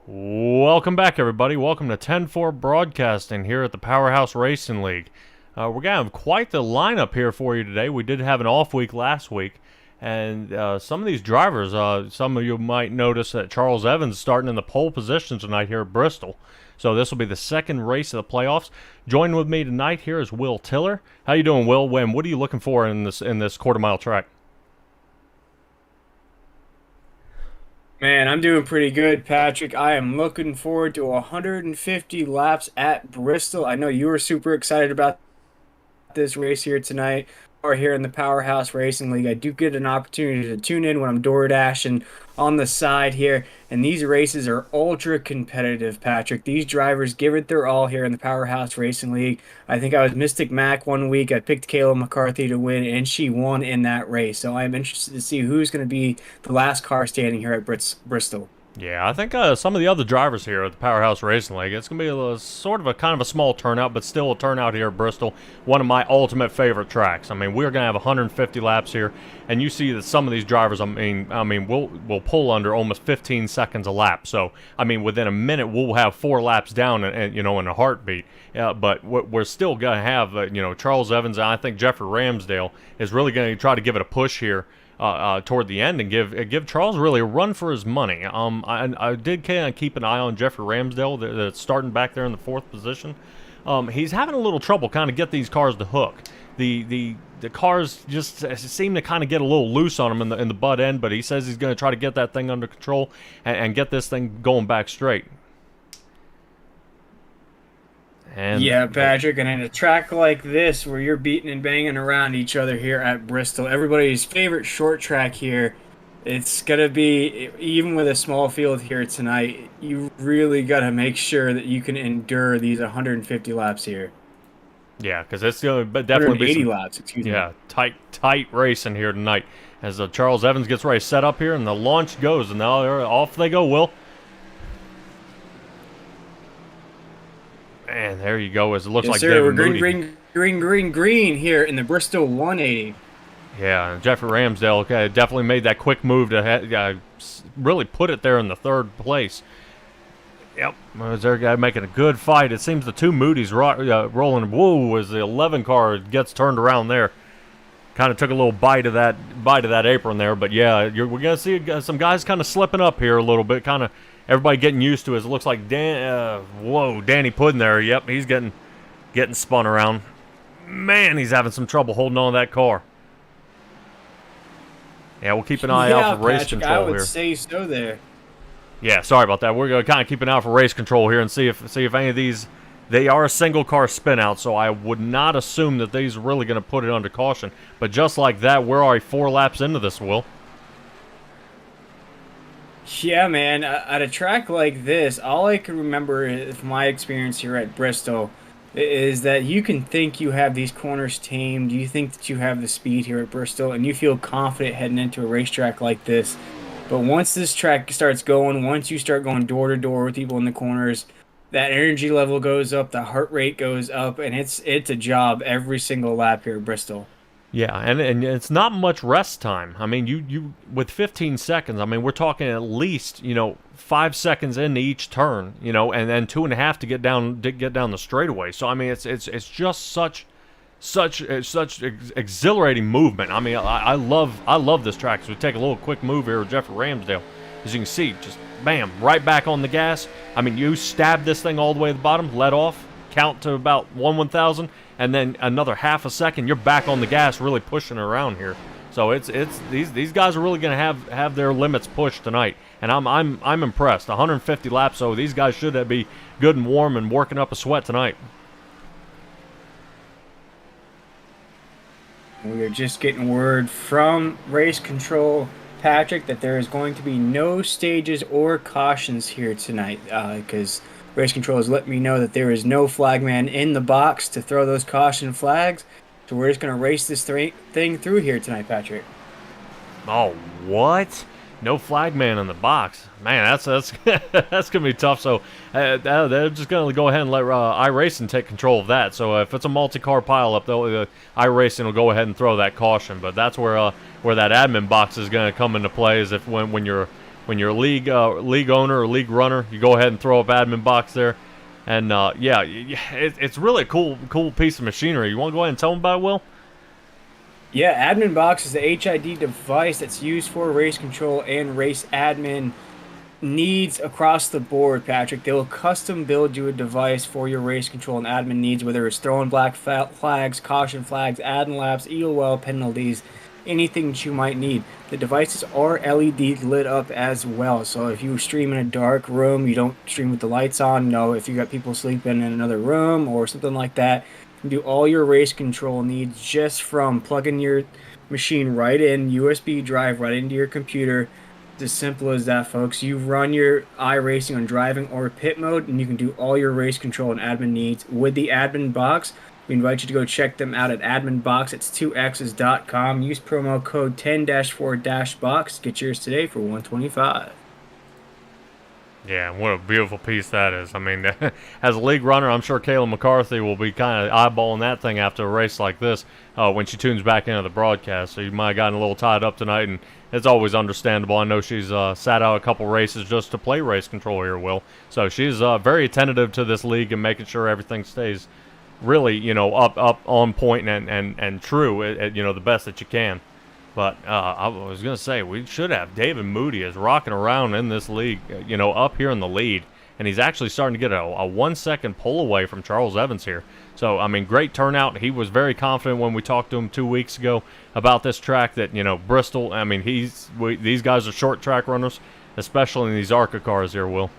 Welcome back, everybody. Welcome to 10-4 Broadcasting here at the Powerhouse Racing League. We're going to have quite the lineup here for you today. We did have an off week last week, and some of these drivers, some of you might notice that Charles Evans is starting in the pole position tonight here at Bristol. So this will be the second race of the playoffs. Joining with me tonight here is Will Tiller. How you doing, Will? What are you looking for in this quarter-mile track? Man, I'm doing pretty good, Patrick. I am looking forward to 150 laps at Bristol. I know you were super excited about this race here tonight, or here in the Powerhouse Racing League. I do get an opportunity to tune in when I'm door dashing on the side here, and these races are ultra competitive, Patrick. These drivers give it their all here in the Powerhouse Racing League. I think I was Mystic Mac one week. I picked Kayla McCarthy to win, and she won in that race. So I'm interested to see who's going to be the last car standing here at Bristol. Yeah, I think some of the other drivers here at the Powerhouse Racing League, it's going to be sort of a kind of a small turnout, but still a turnout here at Bristol. One of my ultimate favorite tracks. I mean, we're going to have 150 laps here, and you see that some of these drivers, we'll pull under almost 15 seconds a lap. So, I mean, within a minute, we'll have 4 laps down, and in a heartbeat. But we're still going to have, Charles Evans, and I think Jeffrey Ramsdale is really going to try to give it a push here toward the end and give Charles really a run for his money. I did kind of keep an eye on Jeffrey Ramsdale that's starting back there in the 4th position. He's having a little trouble kind of get these cars to hook. The cars just seem to kind of get a little loose on him in the butt end, but he says he's going to try to get that thing under control and get this thing going back straight. And yeah, Patrick, and in a track like this where you're beating and banging around each other here at Bristol, everybody's favorite short track here, it's going to be, even with a small field here tonight, you really got to make sure that you can endure these 150 laps here. Yeah, because it's going to definitely be 180 laps, excuse me. Yeah, tight racing here tonight as Charles Evans gets ready to set up here and the launch goes, and now off they go, Will. And there you go. As it looks like sir, David we're Moody. green here in the Bristol 180. Yeah, and Jeffrey Ramsdale definitely made that quick move to really put it there in the 3rd place. Yep, there's their guy making a good fight. It seems the two Moody's rolling. Whoa, as the 11 car gets turned around there. Kind of took a little bite of that apron there, but yeah, we're gonna see some guys kind of slipping up here a little bit. Kind of everybody getting used to it. It looks like Danny Puddin there. Yep, he's getting spun around. Man, he's having some trouble holding on to that car. Yeah, we'll keep an eye out for race control here. I would say so there. Yeah, sorry about that. We're gonna kind of keep an eye out for race control here and see if any of these. They are a single car spin out, so I would not assume that these are really going to put it under caution. But just like that, we're already 4 laps into this, Will. Yeah, man. At a track like this, all I can remember from my experience here at Bristol is that you can think you have these corners tamed. You think that you have the speed here at Bristol, and you feel confident heading into a racetrack like this. But once this track starts going, once you start going door to door with people in the corners, that energy level goes up, the heart rate goes up, and it's a job every single lap here at Bristol. Yeah, and it's not much rest time. I mean, you with 15 seconds, I mean, we're talking at least, 5 seconds into each turn, and then 2.5 to get down the straightaway. So I mean, it's just such exhilarating movement. I mean, I love this track. So we take a little quick move here with Jeffrey Ramsdale. As you can see, just bam, right back on the gas. I mean, you stab this thing all the way to the bottom, let off, count to about 1/1000, and then another half a second, you're back on the gas, really pushing around here. So it's these guys are really going to have their limits pushed tonight, and I'm impressed. 150 laps, so these guys should be good and warm and working up a sweat tonight. We are just getting word from race control, Patrick, that there is going to be no stages or cautions here tonight, because race control has let me know that there is no flagman in the box to throw those caution flags. So we're just going to race this thing through here tonight, Patrick. Oh, what? No flagman in the box. Man, that's that's gonna be tough. So they're just gonna go ahead and let iRacing take control of that. So if it's a multi-car pileup, iRacing will go ahead and throw that caution. But that's where that AdminBoxx is gonna come into play. Is if when you're when you're a league owner or league runner, you go ahead and throw up AdminBoxx there. And yeah, it's really a cool piece of machinery. You want to go ahead and tell them about it, Will? Yeah, AdminBoxx is the HID device that's used for race control and race admin needs across the board, Patrick. They will custom build you a device for your race control and admin needs, whether it's throwing black flags, caution flags, adding laps, EOL penalties, anything that you might need. The devices are LED lit up as well, so if you stream in a dark room, you don't stream with the lights on. No, if you got people sleeping in another room or something like that, you can do all your race control needs just from plugging your machine right in, USB drive right into your computer. It's as simple as that, folks. You run your iRacing on driving or pit mode, and you can do all your race control and admin needs with the AdminBoxx. We invite you to go check them out at AdminBoxx. It's 2x's.com. Use promo code 10-4-box. Get yours today for $125. Yeah, what a beautiful piece that is. I mean, as a league runner, I'm sure Kayla McCarthy will be kind of eyeballing that thing after a race like this when she tunes back into the broadcast. So you might have gotten a little tied up tonight, and it's always understandable. I know she's sat out a couple races just to play race control here, Will. So she's very attentive to this league and making sure everything stays really, up on point and true, the best that you can. But I was going to say, we should have David Moody is rocking around in this league, up here in the lead. And he's actually starting to get a 1 second pull away from Charles Evans here. So, I mean, great turnout. He was very confident when we talked to him 2 weeks ago about this track that, Bristol, I mean, these guys are short track runners, especially in these ARCA cars here, Will.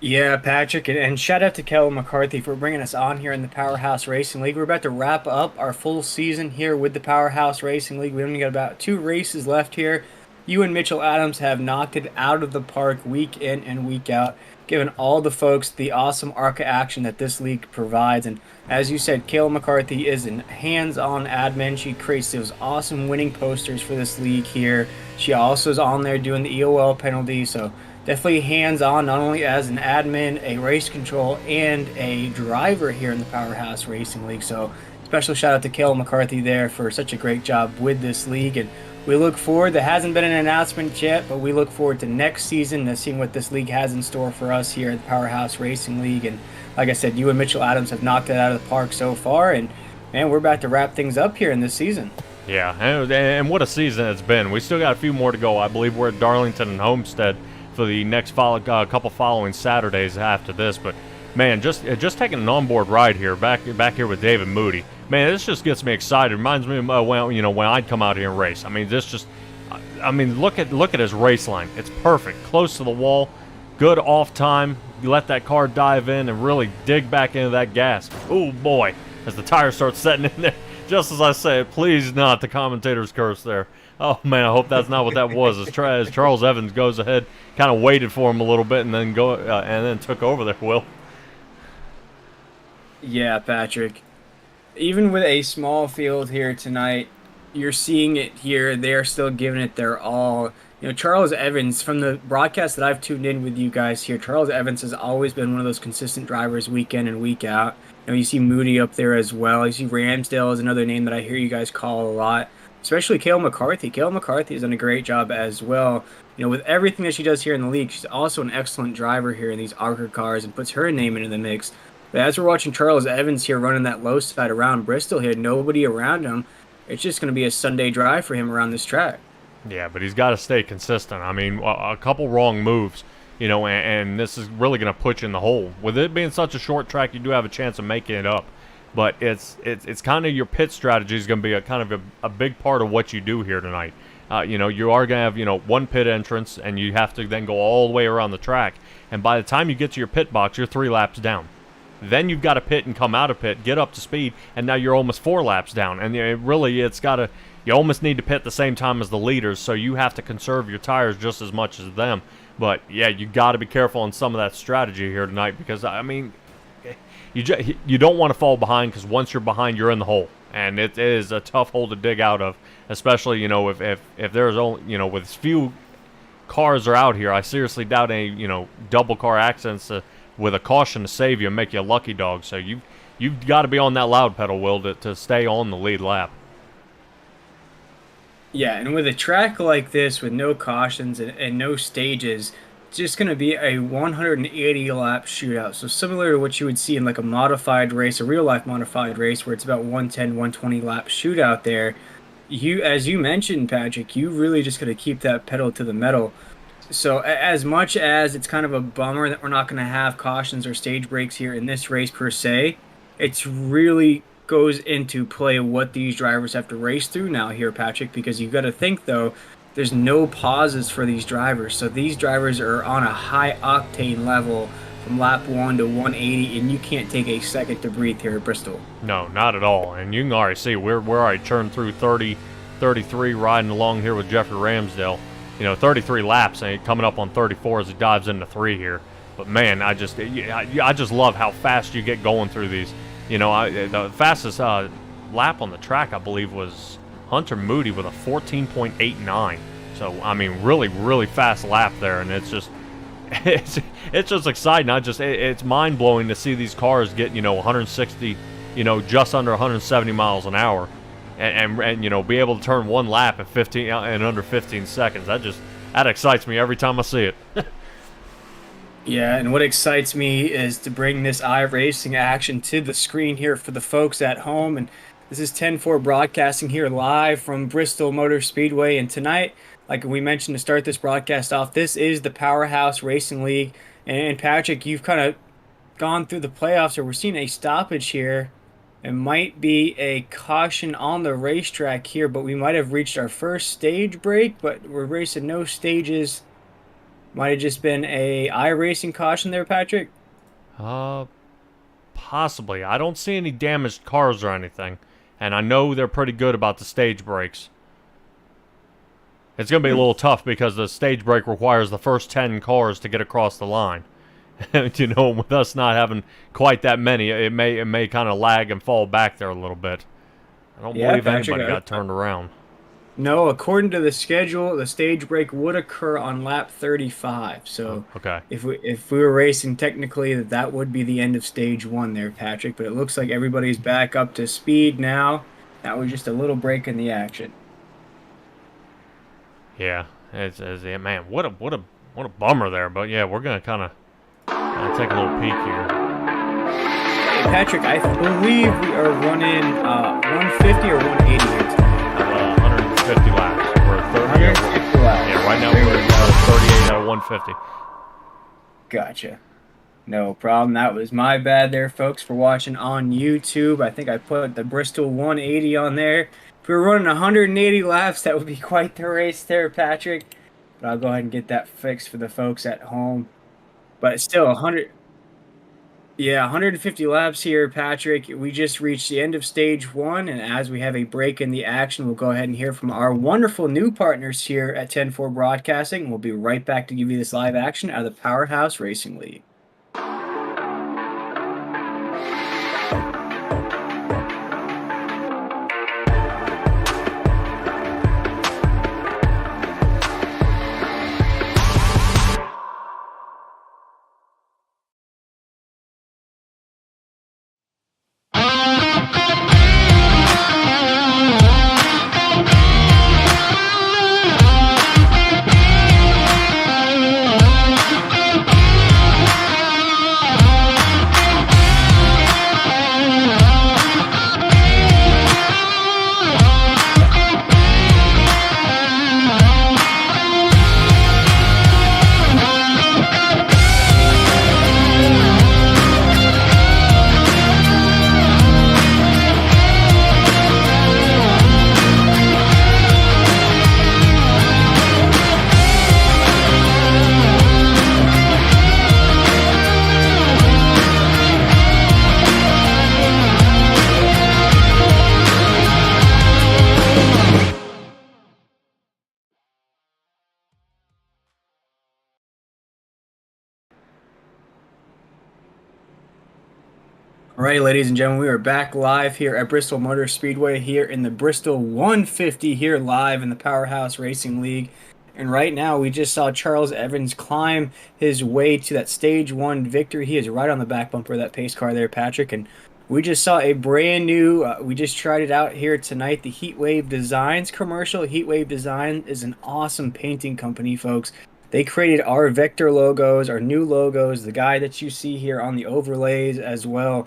Yeah, Patrick, and shout out to Kellen McCarthy for bringing us on here in the Powerhouse Racing League. We're about to wrap up our full season here with the Powerhouse Racing League. We only got about 2 races left here. You and Mitchell Adams have knocked it out of the park week in and week out, giving all the folks the awesome ARCA action that this league provides. And as you said, Kayla McCarthy is a hands-on admin. She creates those awesome winning posters for this league here. She also is on there doing the EOL penalties, so definitely hands-on, not only as an admin, a race control, and a driver here in the Powerhouse Racing League. So special shout out to Kayla McCarthy there for such a great job with this league. And we look forward, there hasn't been an announcement yet, but we look forward to next season to seeing what this league has in store for us here at the Powerhouse Racing League. And like I said, you and Mitchell Adams have knocked it out of the park so far, and man, we're about to wrap things up here in this season. Yeah, and what a season it's been. We still got a few more to go. I believe we're at Darlington and Homestead for the next couple following Saturdays after this. But man, just taking an onboard ride here, back here with David Moody. Man, this just gets me excited. Reminds me of when I'd come out here and race. I mean, look at his race line. It's perfect, close to the wall, good off time. You let that car dive in and really dig back into that gas. Oh boy, as the tires start setting in there. Just as I say it, please not the commentator's curse there. Oh man, I hope that's not what that was. As Charles Evans goes ahead, kind of waited for him a little bit, and then took over there. Will. Yeah, Patrick. Even with a small field here tonight, you're seeing it here. They're still giving it their all. Charles Evans, from the broadcast that I've tuned in with you guys here, Charles Evans has always been one of those consistent drivers week in and week out. You see Moody up there as well. You see Ramsdale is another name that I hear you guys call a lot, especially Kayla McCarthy. Kayla McCarthy has done a great job as well. With everything that she does here in the league, she's also an excellent driver here in these ARCA cars and puts her name into the mix. But as we're watching Charles Evans here running that low side around Bristol here, nobody around him, it's just going to be a Sunday drive for him around this track. Yeah, but he's got to stay consistent. I mean, a couple wrong moves, and this is really going to put you in the hole. With it being such a short track, you do have a chance of making it up. But it's kind of your pit strategy is going to be a big part of what you do here tonight. You are going to have, one pit entrance, and you have to then go all the way around the track. And by the time you get to your pit box, you're 3 laps down. Then you've got to pit and come out of pit, get up to speed, and now you're almost 4 laps down. And you almost need to pit the same time as the leaders, so you have to conserve your tires just as much as them. But yeah, you got to be careful on some of that strategy here tonight, because I mean, you don't want to fall behind, because once you're behind, you're in the hole, and it is a tough hole to dig out of. Especially if there's only with as few cars are out here, I seriously doubt any double car accidents with a caution to save you and make you a lucky dog. So you've got to be on that loud pedal, Will, to stay on the lead lap. Yeah, and with a track like this with no cautions and no stages, it's just going to be a 180 lap shootout. So similar to what you would see in like a modified race, a real life modified race where it's about 110, 120 lap shootout there. As you mentioned, Patrick, you really just got to keep that pedal to the metal. So as much as it's kind of a bummer that we're not going to have cautions or stage breaks here in this race per se, it's really goes into play what these drivers have to race through now here, Patrick, because you've got to think though, there's no pauses for these drivers. So these drivers are on a high octane level from lap 1 to 180, and you can't take a second to breathe here at Bristol. No, not at all. And you can already see we're already turned through 30, 33, riding along here with Jeffrey Ramsdale. 33 laps and coming up on 34 as he dives into 3 here. But man, I just love how fast you get going through these. The fastest lap on the track, I believe, was Hunter Moody with a 14.89. So I mean, really, really fast lap there, and it's just it's just exciting. It's mind blowing to see these cars get 160, just under 170 miles an hour. And be able to turn one lap in under 15 seconds. That excites me every time I see it. Yeah, and what excites me is to bring this iRacing action to the screen here for the folks at home. And this is 10-4 broadcasting here live from Bristol Motor Speedway. And tonight, like we mentioned to start this broadcast off, this is the Powerhouse Racing League. And Patrick, you've kind of gone through the playoffs, or we're seeing a stoppage here. It might be a caution on the racetrack here, but we might have reached our first stage break, but we're racing no stages. Might have just been a iRacing caution there, Patrick. Possibly. I don't see any damaged cars or anything, and I know they're pretty good about the stage breaks. It's going to be a little tough because the stage break requires the first 10 cars to get across the line. With us not having quite that many, it may kind of lag and fall back there a little bit. I don't believe Patrick, anybody got turned around. No, according to the schedule, the stage break would occur on lap 35. So okay. if we were racing, technically that would be the end of stage 1 there, Patrick. But it looks like everybody's back up to speed now. That was just a little break in the action. Yeah, man, what a bummer there. But yeah, we're gonna kind of take a little peek here. Patrick, I believe we are running 150 or 180 here tonight. 150 laps. We're at 30. 150 laps. Yeah, right now we're at 38 out of 150. Gotcha. No problem. That was my bad there, folks, for watching on YouTube. I think I put the Bristol 180 on there. If we were running 180 laps, that would be quite the race there, Patrick. But I'll go ahead and get that fixed for the folks at home. But still, 150 laps here, Patrick. We just reached the end of stage 1, and as we have a break in the action, we'll go ahead and hear from our wonderful new partners here at 10-4 Broadcasting. We'll be right back to give you this live action out of the Powerhouse Racing League. All right, ladies and gentlemen, we are back live here at Bristol Motor Speedway here in the Bristol 150 here live in the Powerhouse Racing League. And right now, we just saw Charles Evans climb his way to that stage one victory. He is right on the back bumper of that pace car there, Patrick. And we just saw a brand new, we just tried it out here tonight, the Heatwave Designs commercial. Heatwave Design is an awesome painting company, folks. They created our Vector logos, our new logos, the guy that you see here on the overlays as well.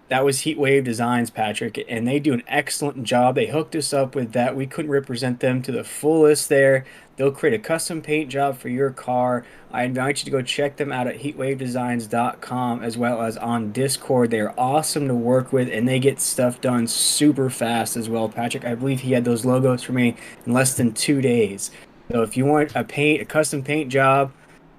That was Heatwave Designs, Patrick, and they do an excellent job. They hooked us up with that. We couldn't represent them to the fullest there. They'll create a custom paint job for your car. I invite you to go check them out at heatwavedesigns.com as well as on Discord. They're awesome to work with, and they get stuff done super fast as well, Patrick. I believe he had those logos for me in less than 2 days. So if you want a custom paint job,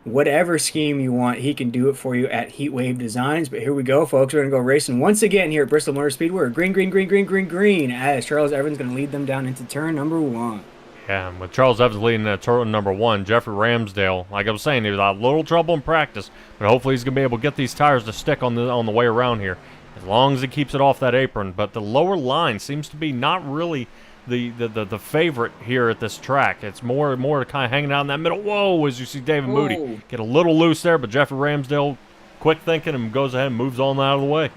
whatever scheme you want, he can do it for you at Heatwave Designs. But here we go, folks. We're going to go racing once again here at Bristol Motor Speedway. We're green, green, green, green, green, green, as Charles Evans going to lead them down into turn number 1. Yeah, and with Charles Evans leading at turn number 1, Jeffrey Ramsdale, like I was saying, he was a little trouble in practice, but hopefully he's going to be able to get these tires to stick on the way around here, as long as he keeps it off that apron. But the lower line seems to be not really the favorite here at this track. It's more kind of hanging out in that middle. Whoa, as you see David Moody get a little loose there, but Jeffrey Ramsdale, quick thinking, and goes ahead and moves on out of the way.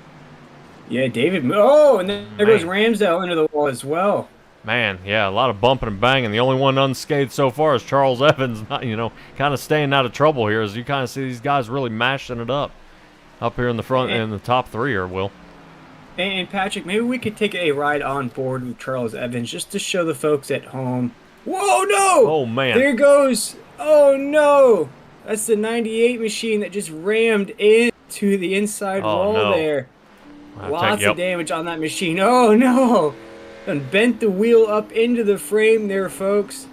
Yeah, David. Oh, and then there goes Ramsdale into the wall as well. Man, yeah, a lot of bumping and banging. The only one unscathed so far is Charles Evans, kind of staying out of trouble here, as you kind of see these guys really mashing it up here in the front and the top 3 here, Will. And Patrick, maybe we could take a ride on board with Charles Evans just to show the folks at home. Whoa, no! Oh, man. There goes. Oh, no. That's the 98 machine that just rammed into the inside wall there. Lots of damage on that machine. Oh, no. And bent the wheel up into the frame there, folks.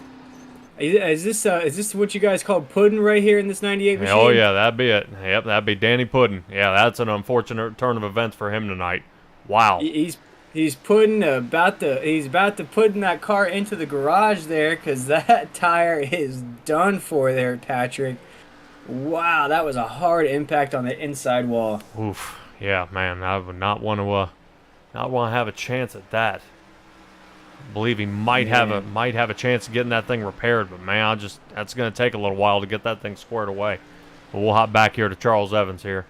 Is this what you guys call pudding right here in this 98 machine? Oh, yeah, that'd be it. Yep, that'd be Danny Puddin. Yeah, that's an unfortunate turn of events for him tonight. Wow. He's about to put in that car into the garage there, because that tire is done for there, Patrick. Wow, that was a hard impact on the inside wall. Oof. Yeah, man, I would not want to have a chance at that. I believe he might have a chance of getting that thing repaired, but man, that's going to take a little while to get that thing squared away. But we'll hop back here to Charles Evans here,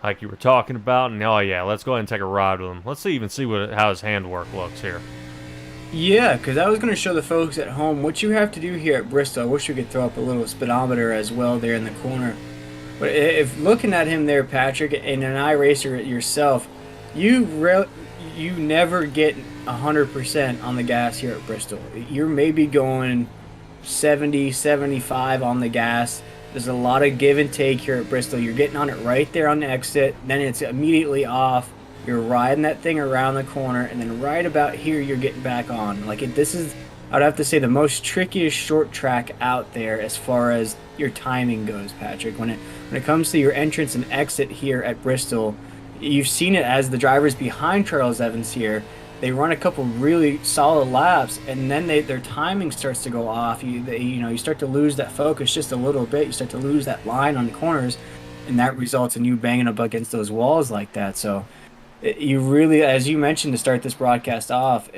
like you were talking about, and oh yeah, let's go ahead and take a ride with him. Let's see how his handwork looks here. Yeah, because I was going to show the folks at home what you have to do here at Bristol. I wish we could throw up a little speedometer as well there in the corner. But if looking at him there, Patrick, and an iRacer yourself, you never get 100% on the gas here at Bristol. You're maybe going 70, 75 on the gas. There's a lot of give and take here at Bristol. You're getting on it right there on the exit, then it's immediately off. You're riding that thing around the corner, and then right about here, you're getting back on. This is, I'd have to say, the most trickiest short track out there as far as your timing goes, Patrick. When it comes to your entrance and exit here at Bristol, you've seen it as the drivers behind Charles Evans here. They run a couple really solid laps, and then their timing starts to go off. You start to lose that focus just a little bit. You start to lose that line on the corners, and that results in you banging up against those walls like that. So you really, as you mentioned to start this broadcast off,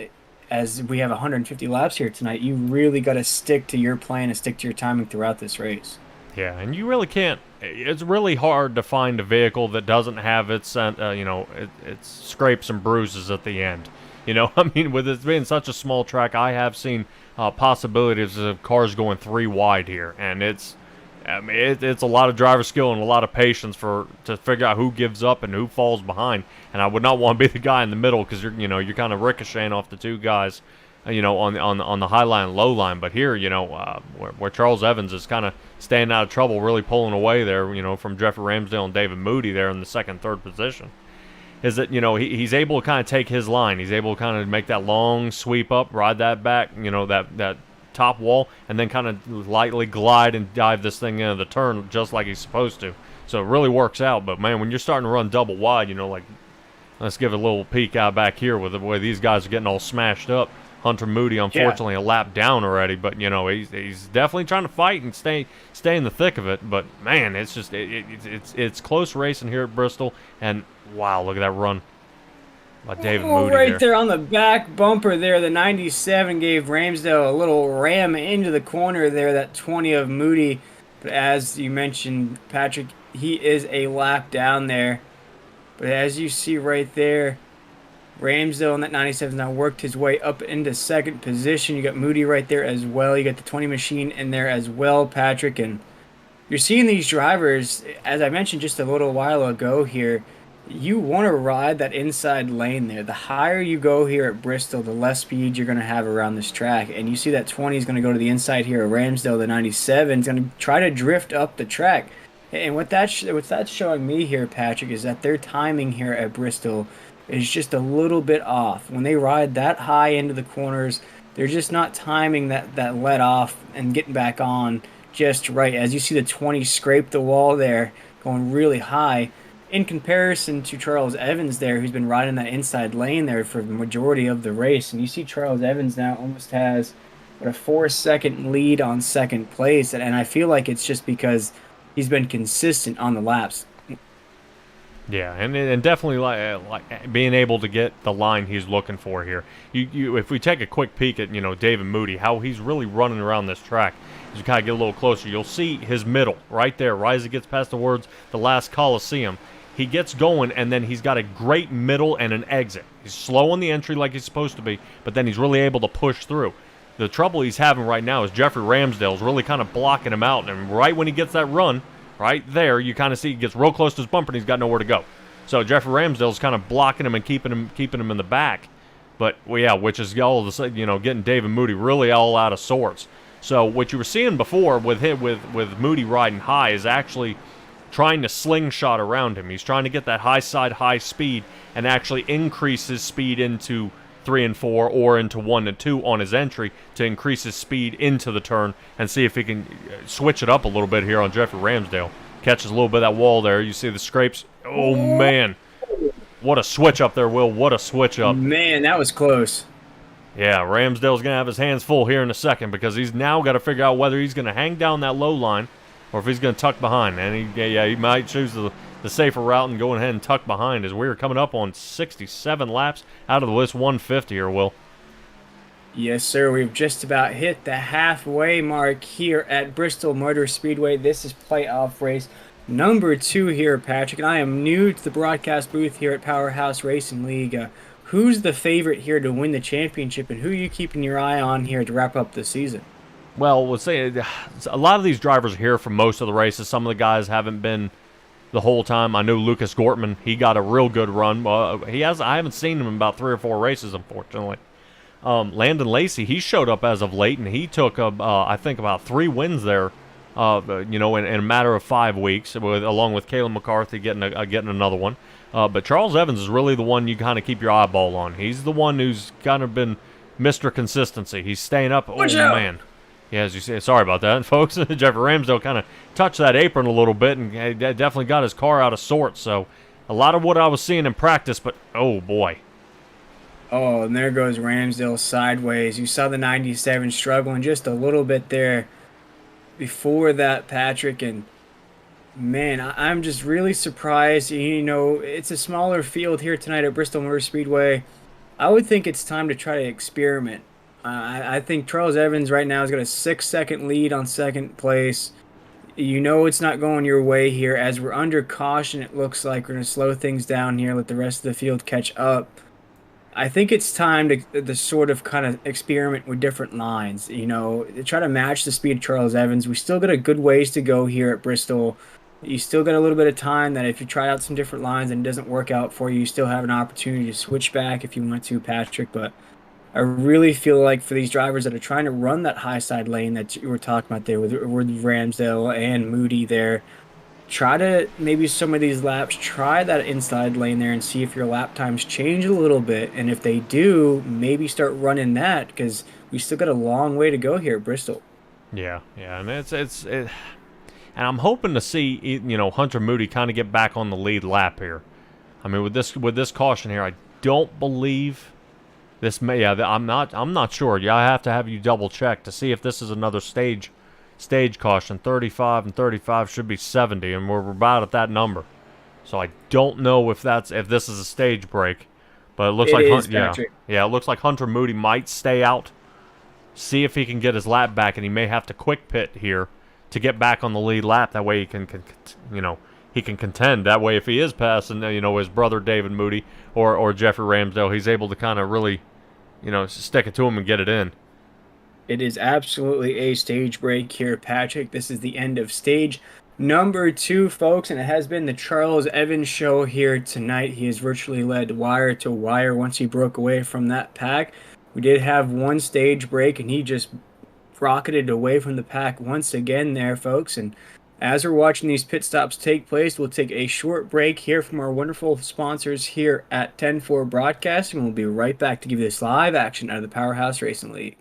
as we have 150 laps here tonight, you really got to stick to your plan and stick to your timing throughout this race. Yeah, and you really can't. It's really hard to find a vehicle that doesn't have its scrapes and bruises at the end. I mean, with it being such a small track, I have seen possibilities of cars going 3 wide here, and it's a lot of driver skill and a lot of patience to figure out who gives up and who falls behind. And I would not want to be the guy in the middle, because you're kind of ricocheting off the 2 guys, on the high line and low line. But here, where Charles Evans is kind of staying out of trouble, really pulling away there, from Jeffrey Ramsdale and David Moody there in the 2nd, 3rd position, is that, he's able to kind of take his line. He's able to kind of make that long sweep up, ride that back, that top wall, and then kind of lightly glide and dive this thing into the turn just like he's supposed to. So it really works out. But man, when you're starting to run double wide, let's give it a little peek out back here with the way these guys are getting all smashed up. Hunter Moody, unfortunately, a lap down already, but he's definitely trying to fight and stay in the thick of it. But man, it's just it's close racing here at Bristol, and wow, look at that run. by David Oh, Moody right here. there on the back bumper there. The 97 gave Ramsdale a little ram into the corner there, that 20 of Moody. But as you mentioned, Patrick, he is a lap down there. But as you see right there, Ramsdale in that 97 now worked his way up into second position. You got Moody right there as well. You got the 20 machine in there as well, Patrick. And you're seeing these drivers, as I mentioned just a little while ago here, you want to ride that inside lane there. The higher you go here at Bristol, the less speed you're going to have around this track. And you see that 20 is going to go to the inside here at Ramsdale. The 97 is going to try to drift up the track. And what that's showing me here, Patrick, is that their timing here at Bristol is just a little bit off. When they ride that high into the corners, they're just not timing that let off and getting back on just right. As you see the 20 scrape the wall there, going really high, in comparison to Charles Evans there, who's been riding that inside lane there for the majority of the race. And you see Charles Evans now almost has a 4-second lead on second place. And I feel like it's just because he's been consistent on the laps. Yeah, and definitely like being able to get the line he's looking for here. If we take a quick peek at David Moody, how he's really running around this track, as you kind of get a little closer, you'll see his middle right there. Right as he gets past the last Coliseum, he gets going, and then he's got a great middle and an exit. He's slow on the entry like he's supposed to be, but then he's really able to push through. The trouble he's having right now is Jeffrey Ramsdale's really kind of blocking him out, and right when he gets that run, right there, you kind of see he gets real close to his bumper and he's got nowhere to go. So Jeffrey Ramsdale's kind of blocking him and keeping him in the back. But well, yeah, which is all of a sudden, getting David Moody really all out of sorts. So what you were seeing before with Moody riding high is actually trying to slingshot around him. He's trying to get that high side high speed and actually increase his speed into 3 and 4 or into 1 and 2 on his entry to increase his speed into the turn and see if he can switch it up a little bit here on Jeffrey Ramsdale. Catches a little bit of that wall there. You see the scrapes. Oh, man. What a switch up there, Will. What a switch up. Man, that was close. Yeah, Ramsdale's going to have his hands full here in a second because he's now got to figure out whether he's going to hang down that low line or if he's going to tuck behind. And he might choose the safer route and go ahead and tuck behind as we're coming up on 67 laps out of this 150 here, Will. Yes, sir. We've just about hit the halfway mark here at Bristol Motor Speedway. This is playoff race number 2 here, Patrick. And I am new to the broadcast booth here at Powerhouse Racing League. Who's the favorite here to win the championship, and who are you keeping your eye on here to wrap up the season? Well, we'll say a lot of these drivers are here for most of the races. Some of the guys haven't been the whole time. I know Lucas Gortman, he got a real good run. I haven't seen him in about 3 or 4 races, unfortunately. Landon Lacey, he showed up as of late, and he took, I think, about 3 wins there, in a matter of 5 weeks, along with Caleb McCarthy getting another one. But Charles Evans is really the one you kind of keep your eyeball on. He's the one who's kind of been Mr. Consistency. He's staying up. Watch out. Man. Yeah, as you say, sorry about that, folks. Jeffrey Ramsdale kind of touched that apron a little bit and definitely got his car out of sorts. So a lot of what I was seeing in practice, but oh boy. Oh, and there goes Ramsdale sideways. You saw the 97 struggling just a little bit there before that, Patrick. And man, I'm just really surprised. It's a smaller field here tonight at Bristol Motor Speedway. I would think it's time to try to experiment. I think Charles Evans right now has got a 6-second lead on second place. It's not going your way here. As we're under caution, it looks like we're going to slow things down here, let the rest of the field catch up. I think it's time to sort of kind of experiment with different lines, try to match the speed of Charles Evans. We still got a good ways to go here at Bristol. You still got a little bit of time that if you try out some different lines and it doesn't work out for you, you still have an opportunity to switch back if you want to, Patrick. But I really feel like for these drivers that are trying to run that high side lane that you were talking about there with Ramsdale and Moody there, try to maybe some of these laps, try that inside lane there and see if your lap times change a little bit. And if they do, maybe start running that because we still got a long way to go here at Bristol. Yeah, and and I'm hoping to see Hunter Moody kind of get back on the lead lap here. I mean, with this caution here, I don't believe. This may, I'm not sure. Yeah, I have to have you double check to see if this is another stage caution. 35 and 35 should be 70, and we're about at that number. So I don't know if this is a stage break, But it looks It like is, yeah, Patrick. it looks like Hunter Moody might stay out. See if he can get his lap back, and he may have to quick pit here to get back on the lead lap. That way he can he can contend. That way, if he is passing, his brother David Moody or Jeffrey Ramsdale, he's able to kind of really, stick it to him and get it in. It is absolutely a stage break here, Patrick. This is the end of stage number 2, folks, and it has been the Charles Evans show here tonight. He has virtually led wire to wire once he broke away from that pack. We did have one stage break, and he just rocketed away from the pack once again there, folks. And as we're watching these pit stops take place, we'll take a short break here from our wonderful sponsors here at 10-4 Broadcasting. We'll be right back to give you this live action out of the Powerhouse Racing League.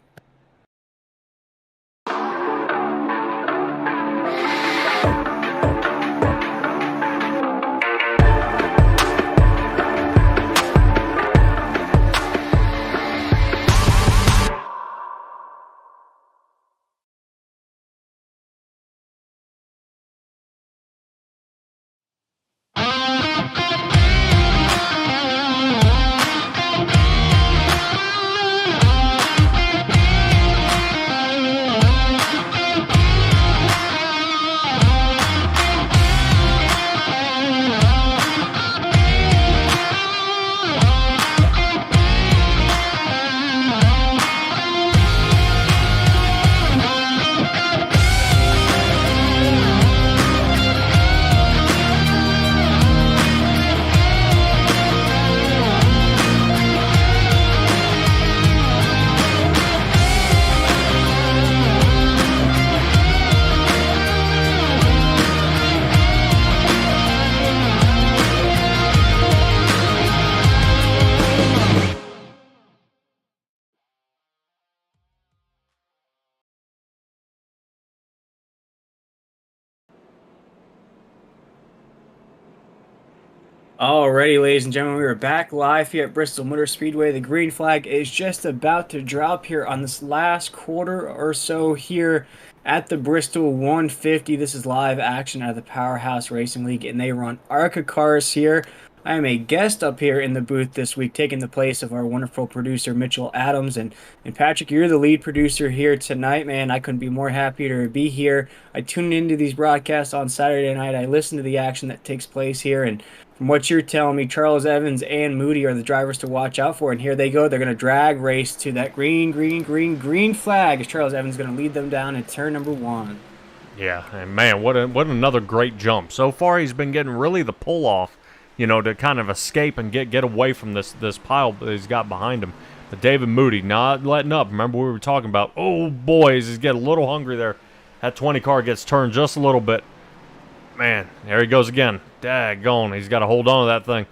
Alrighty, ladies and gentlemen, we are back live here at Bristol Motor Speedway. The green flag is just about to drop here on this last quarter or so here at the Bristol 150. This is live action out of the Powerhouse Racing League, and they run ARCA cars here. I am a guest up here in the booth this week, taking the place of our wonderful producer, Mitchell Adams. And Patrick, you're the lead producer here tonight, man. I couldn't be more happy to be here. I tune into these broadcasts on Saturday night. I listen to the action that takes place here, and from what you're telling me, Charles Evans and Moody are the drivers to watch out for. And here they go. They're going to drag race to that green flag as Charles Evans is going to lead them down in turn number 1. Yeah, and man, what another great jump. So far, he's been getting really the pull off, to kind of escape and get away from this pile that he's got behind him. But David Moody not letting up. Remember we were talking about, oh boys, he's getting a little hungry there. That 20 car gets turned just a little bit. Man, there he goes again. Daggone, he's got to hold on to that thing.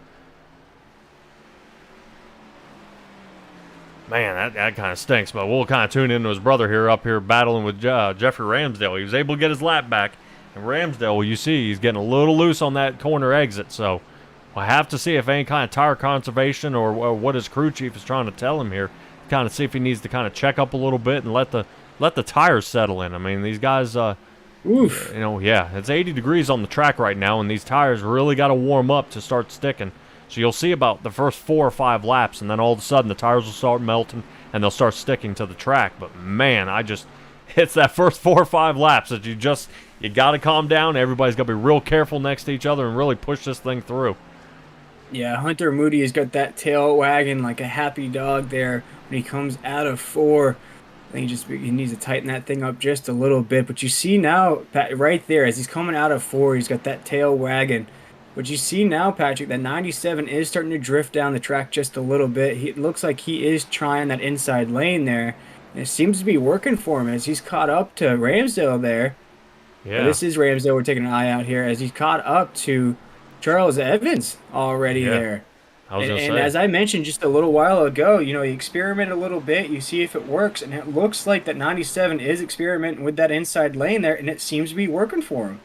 Man, that kind of stinks, but we'll kind of tune into his brother here up here battling with Jeffrey Ramsdale. He was able to get his lap back, and Ramsdale, you see, he's getting a little loose on that corner exit, so we'll have to see if any kind of tire conservation or what his crew chief is trying to tell him here. Kind of see if he needs to kind of check up a little bit and let the tires settle in. I mean, these guys... Oof. Yeah, it's 80 degrees on the track right now, and these tires really got to warm up to start sticking. So you'll see about the first 4 or 5 laps, and then all of a sudden the tires will start melting, and they'll start sticking to the track. But man, it's that first 4 or 5 laps that you got to calm down. Everybody's got to be real careful next to each other and really push this thing through. Yeah, Hunter Moody has got that tail wagging like a happy dog there when he comes out of 4. I think he needs to tighten that thing up just a little bit. But you see now, right there, as he's coming out of 4, he's got that tail wagging. But you see now, Patrick, that 97 is starting to drift down the track just a little bit. It looks like he is trying that inside lane there. And it seems to be working for him as he's caught up to Ramsdale there. Yeah. But this is Ramsdale we're taking an eye out here as he's caught up to Charles Evans already there. And as I mentioned just a little while ago, you experiment a little bit, you see if it works, and it looks like that 97 is experimenting with that inside lane there, and it seems to be working for him.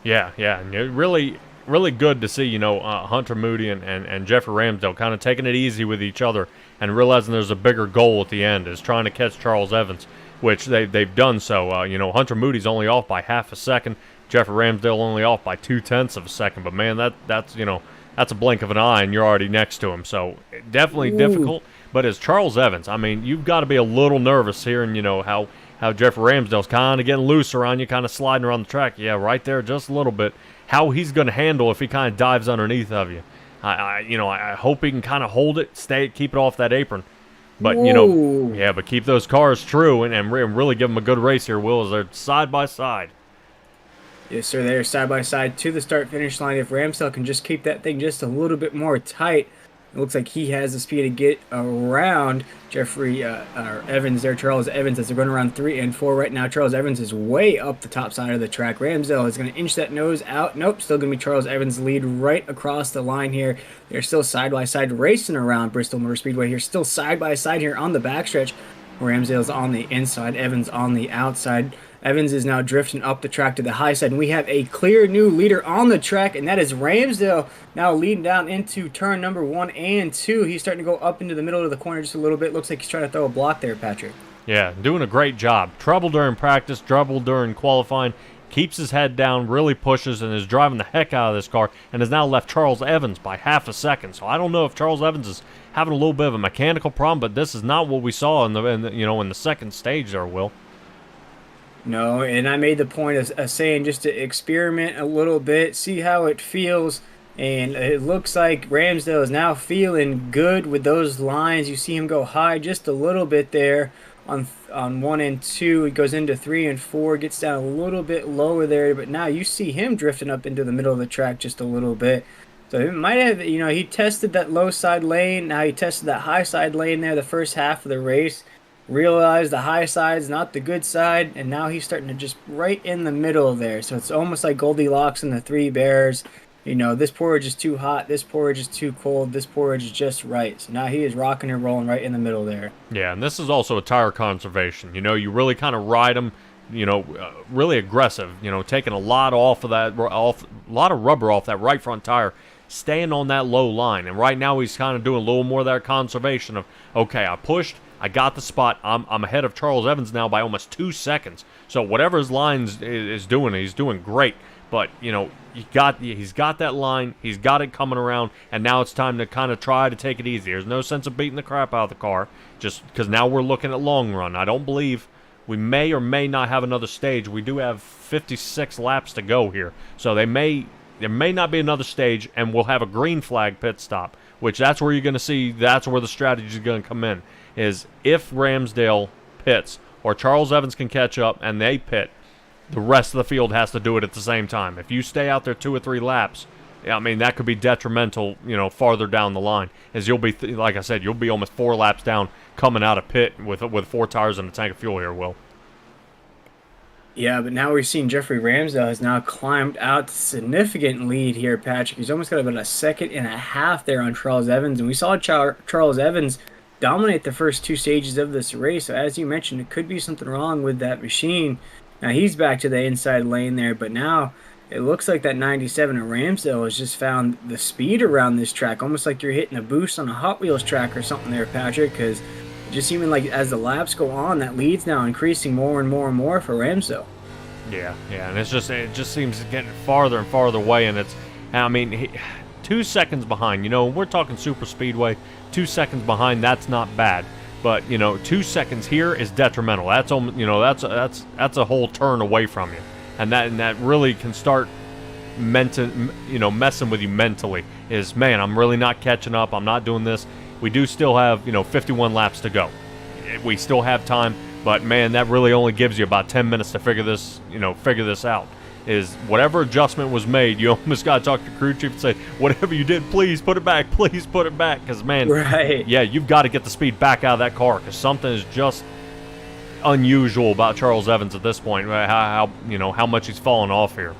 Yeah, and really, really good to see, Hunter Moody and Jeffrey Ramsdale kind of taking it easy with each other and realizing there's a bigger goal at the end, is trying to catch Charles Evans, which they've done so. Hunter Moody's only off by half a second, Jeffrey Ramsdale only off by 0.2 of a second, but man, that's that's a blink of an eye and you're already next to him. So definitely Ooh. difficult. But as Charles Evans, I mean, you've got to be a little nervous here, and how Jeffrey Ramsdale's kind of getting loose around you, kind of sliding around the track. Yeah, right there, just a little bit. How he's going to handle if he kind of dives underneath of you. I hope he can kind of hold it, keep it off that apron. But, Whoa. yeah, but keep those cars true and really give them a good race here, Will, as they're side by side. Yes, sir. They're side by side to the start-finish line. If Ramsdale can just keep that thing just a little bit more tight, it looks like he has the speed to get around Jeffrey or Evans there, Charles Evans, as they're going around 3 and 4 right now. Charles Evans is way up the top side of the track. Ramsdale is going to inch that nose out. Nope, still going to be Charles Evans' lead right across the line here. They're still side by side racing around Bristol Motor Speedway here. Still side by side here on the backstretch. Ramsdale's on the inside, Evans on the outside. Evans is now drifting up the track to the high side, and we have a clear new leader on the track, and that is Ramsdale now leading down into turn number 1 and 2. He's starting to go up into the middle of the corner just a little bit. Looks like he's trying to throw a block there, Patrick. Yeah, doing a great job. Trouble during practice, trouble during qualifying. Keeps his head down, really pushes, and is driving the heck out of this car, and has now left Charles Evans by half a second. So I don't know if Charles Evans is having a little bit of a mechanical problem, but this is not what we saw in the second stage there, Will. No, and I made the point of saying just to experiment a little bit, see how it feels, and it looks like Ramsdale is now feeling good with those lines. You see him go high just a little bit there on 1 and 2. He goes into 3 and 4, gets down a little bit lower there, but now you see him drifting up into the middle of the track just a little bit. So it might have, he tested that low side lane. Now he tested that high side lane there the first half of the race. Realized the high side's not the good side, and now he's starting to just right in the middle there. So it's almost like Goldilocks and the Three Bears. This porridge is too hot, this porridge is too cold, this porridge is just right. So now he is rocking and rolling right in the middle there. Yeah, and this is also a tire conservation. You really kind of ride him, really aggressive. Taking a lot off of that, a lot of rubber off that right front tire, staying on that low line. And right now he's kind of doing a little more of that conservation of, okay, I pushed, I got the spot. I'm ahead of Charles Evans now by almost 2 seconds. So whatever his line is doing, he's doing great. But he's got that line, he's got it coming around, and now it's time to kind of try to take it easy. There's no sense of beating the crap out of the car, just because now we're looking at long run. I don't believe we may or may not have another stage. We do have 56 laps to go here, so there may not be another stage, and we'll have a green flag pit stop, which that's where you're going to see. That's where the strategy is going to come in. Is if Ramsdale pits or Charles Evans can catch up and they pit, the rest of the field has to do it at the same time. If you stay out there 2 or 3 laps, that could be detrimental, farther down the line. As you'll be, like I said, you'll be almost 4 laps down coming out of pit with 4 tires and a tank of fuel here, Will. Yeah, but now we're seeing Jeffrey Ramsdale has now climbed out to significant lead here, Patrick. He's almost got about a second and a half there on Charles Evans, and we saw Charles Evans dominate the first 2 stages of this race. So as you mentioned, it could be something wrong with that machine. Now he's back to the inside lane there, but now it looks like that 97 of Ramsdale has just found the speed around this track, almost like you're hitting a boost on a Hot Wheels track or something there, Patrick, because it just seeming like as the laps go on, that lead's now increasing more and more and more for Ramsdale. Yeah, and it just seems getting farther and farther away, and 2 seconds behind. We're talking super speedway. 2 seconds behind, that's not bad. But 2 seconds here is detrimental. That's that's a whole turn away from you, and that really can start messing with you mentally. Is, man, I'm really not catching up. I'm not doing this. We do still have 51 laps to go. We still have time, but man, that really only gives you about 10 minutes to figure this out. Is whatever adjustment was made, you almost got to talk to crew chief and say, whatever you did, please put it back, because man, right. Yeah, you've got to get the speed back out of that car, because something is just unusual about Charles Evans at this point. How much he's fallen off here.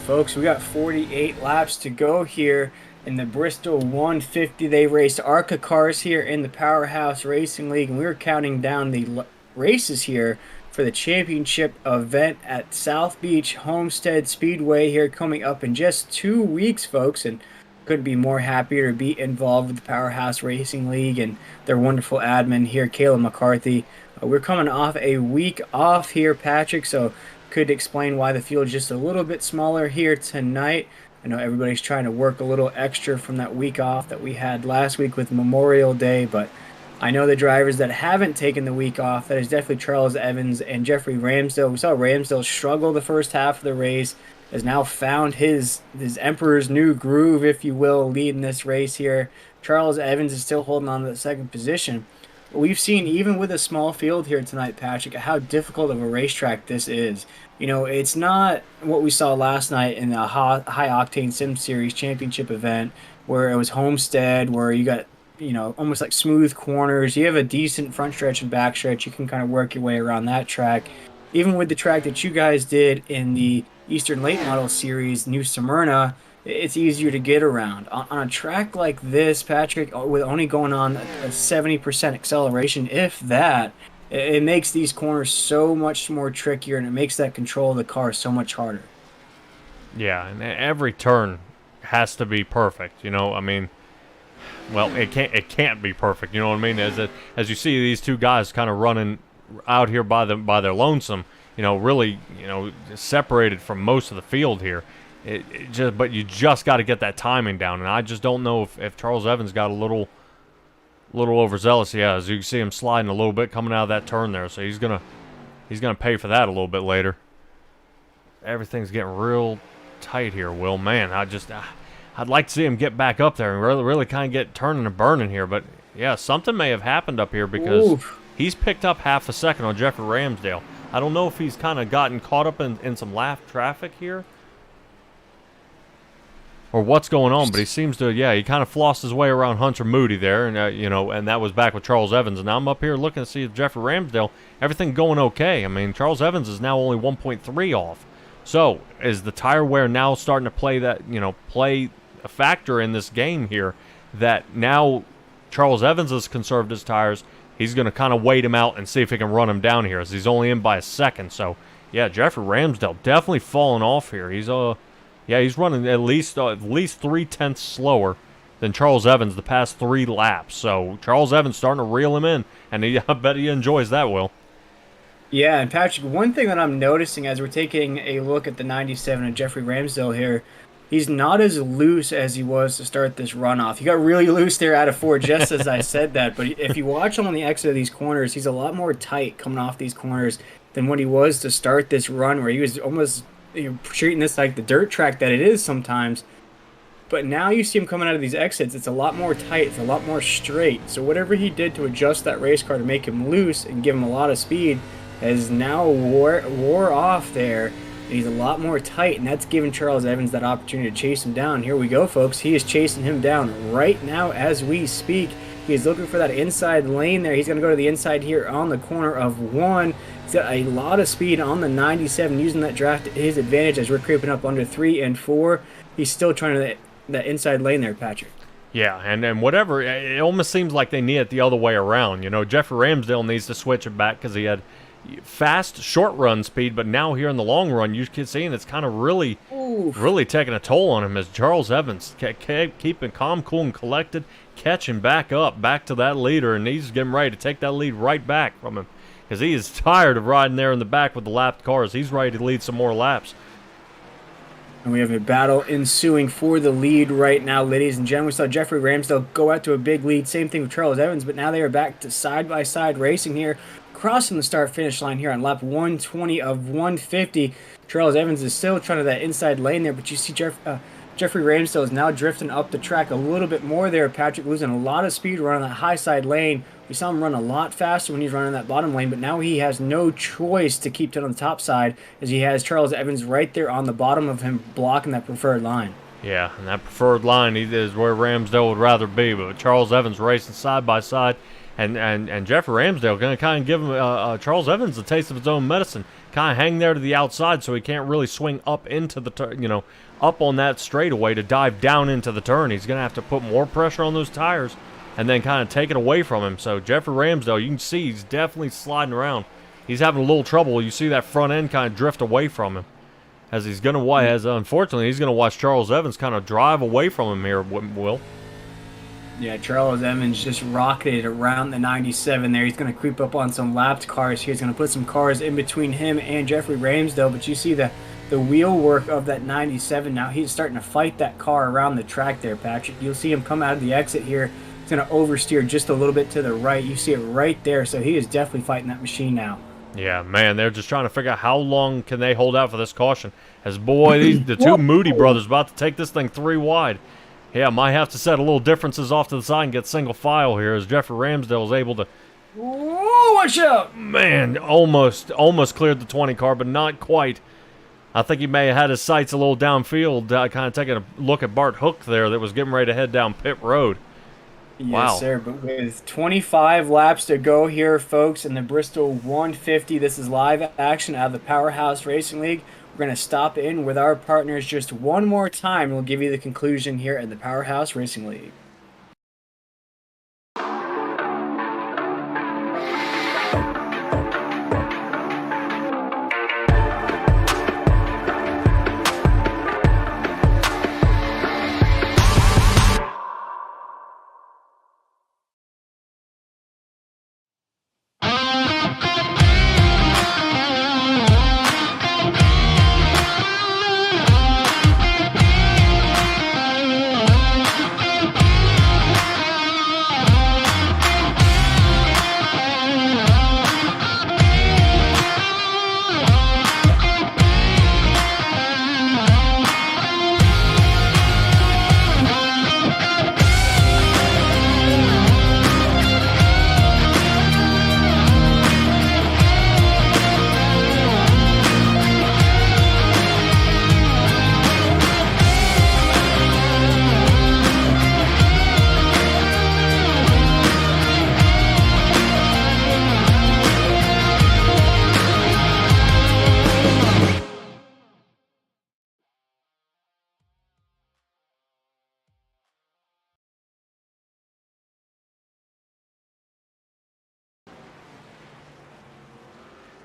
Folks, we got 48 laps to go here in the Bristol 150. They race ARCA cars here in the Powerhouse Racing League, and we're counting down the races here for the championship event at South Beach Homestead Speedway here coming up in just 2 weeks, folks, and couldn't be more happier to be involved with the Powerhouse Racing League and their wonderful admin here, Kayla McCarthy. We're coming off a week off here, Patrick, so could explain why the field is just a little bit smaller here tonight. I know everybody's trying to work a little extra from that week off that we had last week with Memorial Day, but I know the drivers that haven't taken the week off, that is definitely Charles Evans and Jeffrey Ramsdale. We saw Ramsdale struggle the first half of the race, has now found his Emperor's new groove, if you will, leading this race here. Charles Evans is still holding on to the second position. We've seen, even with a small field here tonight, Patrick, how difficult of a racetrack this is. You know, it's not what we saw last night in the High Octane Sim Series Championship event where it was Homestead, where you got, you know, almost like smooth corners. You have a decent front stretch and back stretch. You can kind of work your way around that track. Even with the track that you guys did in the Eastern Late Model Series, New Smyrna, it's easier to get around. On a track like this, Patrick, with only going on a 70% acceleration, if that, it makes these corners so much more trickier, and it makes that control of the car so much harder. Yeah, and every turn has to be perfect. You know, I mean, well, it can't be perfect. You know what I mean? As you see these two guys kind of running out here by their lonesome, you know, really, you know, separated from most of the field here. But you just got to get that timing down, and I just don't know if Charles Evans got a little overzealous. Yeah, as you can see him sliding a little bit coming out of that turn there, so he's gonna pay for that a little bit later. Everything's getting real tight here, Will. Man, I'd like to see him get back up there and really kind of get turning and burning here, but yeah, something may have happened up here because he's picked up half a second on Jeffrey Ramsdale. I don't know if he's kind of gotten caught up in some lap traffic here, or what's going on, but he seems to, yeah, he kind of flossed his way around Hunter Moody there, and you know, and that was back with Charles Evans. And now I'm up here looking to see if Jeffrey Ramsdale, everything going okay. I mean, Charles Evans is now only 1.3 off. So is the tire wear now starting to play a factor in this game here? That now Charles Evans has conserved his tires. He's going to kind of wait him out and see if he can run him down here, as he's only in by a second. So yeah, Jeffrey Ramsdale definitely falling off here. He's running at least 3/10 slower than Charles Evans the past 3 laps. So Charles Evans starting to reel him in, and I bet he enjoys that, Will. Yeah, and Patrick, one thing that I'm noticing as we're taking a look at the 97 of Jeffrey Ramsdale here, he's not as loose as he was to start this runoff. He got really loose there out of 4, just as I said that. But if you watch him on the exit of these corners, he's a lot more tight coming off these corners than what he was to start this run, where he was almost, you know, treating this like the dirt track that it is sometimes. But now you see him coming out of these exits, it's a lot more tight, it's a lot more straight. So whatever he did to adjust that race car to make him loose and give him a lot of speed has now wore off there. And he's a lot more tight, and that's giving Charles Evans that opportunity to chase him down. Here we go, folks. He is chasing him down right now as we speak. He's looking for that inside lane there. He's going to go to the inside here on the corner of 1. He's got a lot of speed on the 97, using that draft to his advantage as we're creeping up under 3 and 4. He's still trying to that inside lane there, Patrick. Yeah, and whatever, it almost seems like they need it the other way around. You know, Jeffrey Ramsdale needs to switch it back because he had fast short run speed, but now here in the long run, you can see it's kind of really taking a toll on him as Charles Evans keeping calm, cool, and collected, catching back to that leader, and he's getting ready to take that lead right back from him because he is tired of riding there in the back with the lapped cars. He's ready to lead some more laps. And we have a battle ensuing for the lead right now, ladies and gentlemen. We saw Jeffrey Ramsdale go out to a big lead. Same thing with Charles Evans, but now they are back to side-by-side racing here, crossing the start-finish line here on lap 120 of 150. Charles Evans is still trying to that inside lane there, but you see Jeffrey Ramsdale is now drifting up the track a little bit more there. Patrick losing a lot of speed running that high side lane. We saw him run a lot faster when he's running that bottom lane, but now he has no choice to keep it on the top side as he has Charles Evans right there on the bottom of him blocking that preferred line. Yeah, and that preferred line is where Ramsdale would rather be, but Charles Evans racing side by side, and Jeffrey Ramsdale going to kind of give him Charles Evans a taste of his own medicine. Kind of hang there to the outside so he can't really swing up into the up on that straightaway to dive down into the turn. He's going to have to put more pressure on those tires and then kind of take it away from him. So Jeffrey Ramsdale, you can see he's definitely sliding around. He's having a little trouble. You see that front end kind of drift away from him. As he's going to, unfortunately, he's going to watch Charles Evans kind of drive away from him here, Will. Yeah, Charles Evans just rocketed around the 97 there. He's going to creep up on some lapped cars here. He's going to put some cars in between him and Jeffrey Ramsdale. But you see the the wheel work of that 97. Now he's starting to fight that car around the track there, Patrick. You'll see him come out of the exit here. He's going to oversteer just a little bit to the right. You see it right there. So he is definitely fighting that machine now. Yeah, man, they're just trying to figure out how long can they hold out for this caution. As, boy, the two Moody brothers about to take this thing 3 wide. Yeah, might have to set a little differences off to the side and get single file here as Jeffrey Ramsdale is able to... Whoa, watch out! Man, almost cleared the 20 car, but not quite. I think he may have had his sights a little downfield, kind of taking a look at Bart Hook there that was getting ready to head down pit road. Yes, wow. sir. But with 25 laps to go here, folks, in the Bristol 150, this is live action out of the Powerhouse Racing League. We're going to stop in with our partners just one more time. We'll give you the conclusion here at the Powerhouse Racing League.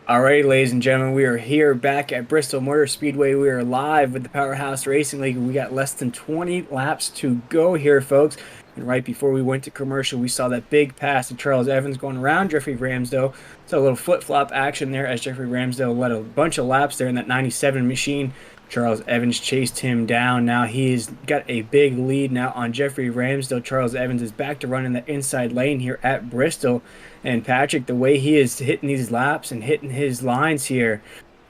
Alrighty, ladies and gentlemen, we are here back at Bristol Motor Speedway. We are live with the Powerhouse Racing League. We got less than 20 laps to go here, folks. And right before we went to commercial, we saw that big pass to Charles Evans going around Jeffrey Ramsdale. So a little flip-flop action there as Jeffrey Ramsdale led a bunch of laps there in that 97 machine. Charles Evans chased him down. Now he's got a big lead now on Jeffrey Ramsdale. Charles Evans is back to running the inside lane here at Bristol. And Patrick, the way he is hitting these laps and hitting his lines here,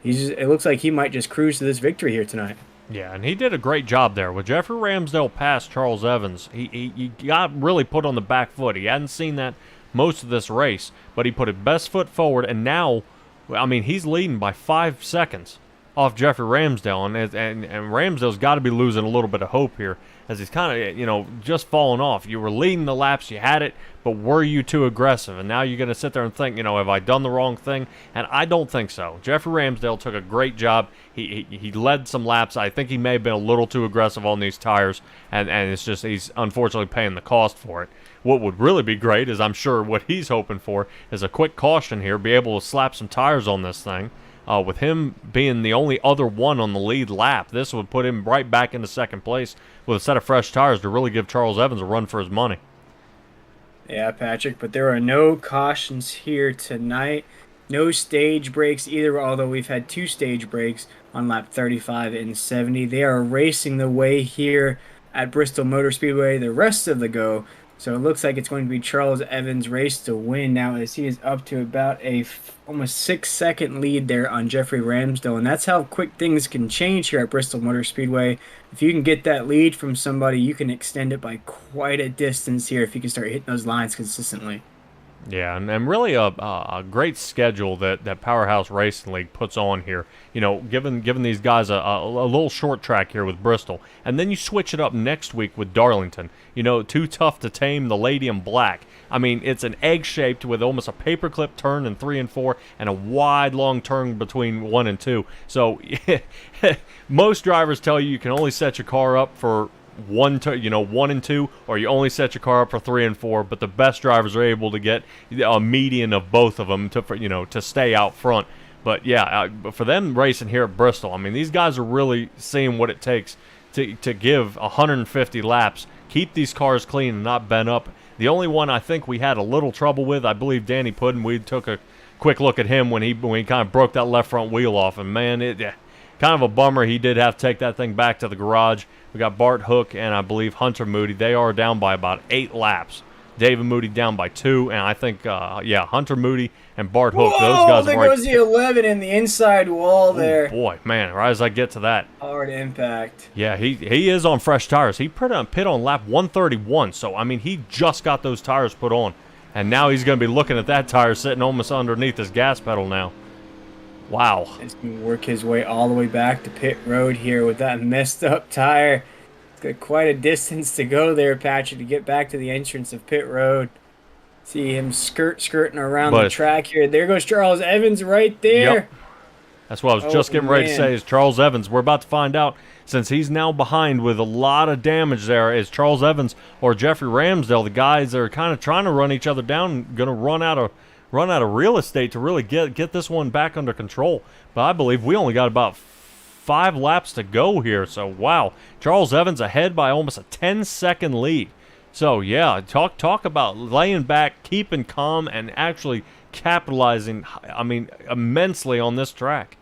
it looks like he might just cruise to this victory here tonight. Yeah, and he did a great job there. With Jeffrey Ramsdale past Charles Evans, he got really put on the back foot. He hadn't seen that most of this race, but he put his best foot forward, and now, I mean, he's leading by 5 seconds off Jeffrey Ramsdale, and Ramsdale's got to be losing a little bit of hope here as he's kind of, just falling off. You were leading the laps, you had it, but were you too aggressive? And now you're going to sit there and think, have I done the wrong thing? And I don't think so. Jeffrey Ramsdale took a great job. He led some laps. I think he may have been a little too aggressive on these tires, and it's just he's unfortunately paying the cost for it. What would really be great is, I'm sure what he's hoping for is a quick caution here, be able to slap some tires on this thing. With him being the only other one on the lead lap, this would put him right back into second place with a set of fresh tires to really give Charles Evans a run for his money. Yeah, Patrick, but there are no cautions here tonight. No stage breaks either, although we've had 2 stage breaks on lap 35 and 70. They are racing the way here at Bristol Motor Speedway the rest of the go. So it looks like it's going to be Charles Evans' race to win now, as he is up to about a almost 6-second lead there on Jeffrey Ramsdale. And that's how quick things can change here at Bristol Motor Speedway. If you can get that lead from somebody, you can extend it by quite a distance here if you can start hitting those lines consistently. Yeah, and really a great schedule that Powerhouse Racing League puts on here. Giving these guys a little short track here with Bristol, and then you switch it up next week with Darlington. Too tough to tame, the lady in black. I mean, it's an egg-shaped with almost a paperclip turn in 3 and 4, and a wide, long turn between 1 and 2. So, most drivers tell you can only set your car up for 1 and 2, or you only set your car up for 3 and 4. But the best drivers are able to get a median of both of them to stay out front. But yeah, for them racing here at Bristol, I mean, these guys are really seeing what it takes to give 150 laps, keep these cars clean and not bent up. The only one I think we had a little trouble with, I believe Danny Puddin. We took a quick look at him when he kind of broke that left front wheel off, and man, kind of a bummer. He did have to take that thing back to the garage. We got Bart Hook and I believe Hunter Moody. They are down by about 8 laps. David Moody down by 2, and I think, yeah, Hunter Moody and Bart Hook. Whoa, those guys there are goes the 11 in the inside wall there. Oh, boy, man, right as I get to that. Hard impact. Yeah, he is on fresh tires. He put on pit on lap 131, so, I mean, he just got those tires put on. And now he's going to be looking at that tire sitting almost underneath his gas pedal now. Wow. He's going to work his way all the way back to pit road here with that messed up tire. It's got quite a distance to go there, Patrick, to get back to the entrance of pit road. See him skirting around the track here. There goes Charles Evans right there. Yep. That's what I was just getting ready to say is Charles Evans. We're about to find out, since he's now behind with a lot of damage there, is Charles Evans or Jeffrey Ramsdale, the guys that are kind of trying to run each other down, going to run out of real estate to really get this one back under control. But I believe we only got about 5 laps to go here. So, wow. Charles Evans ahead by almost a 10-second lead. So, yeah, talk about laying back, keeping calm, and actually capitalizing, I mean, immensely on this track.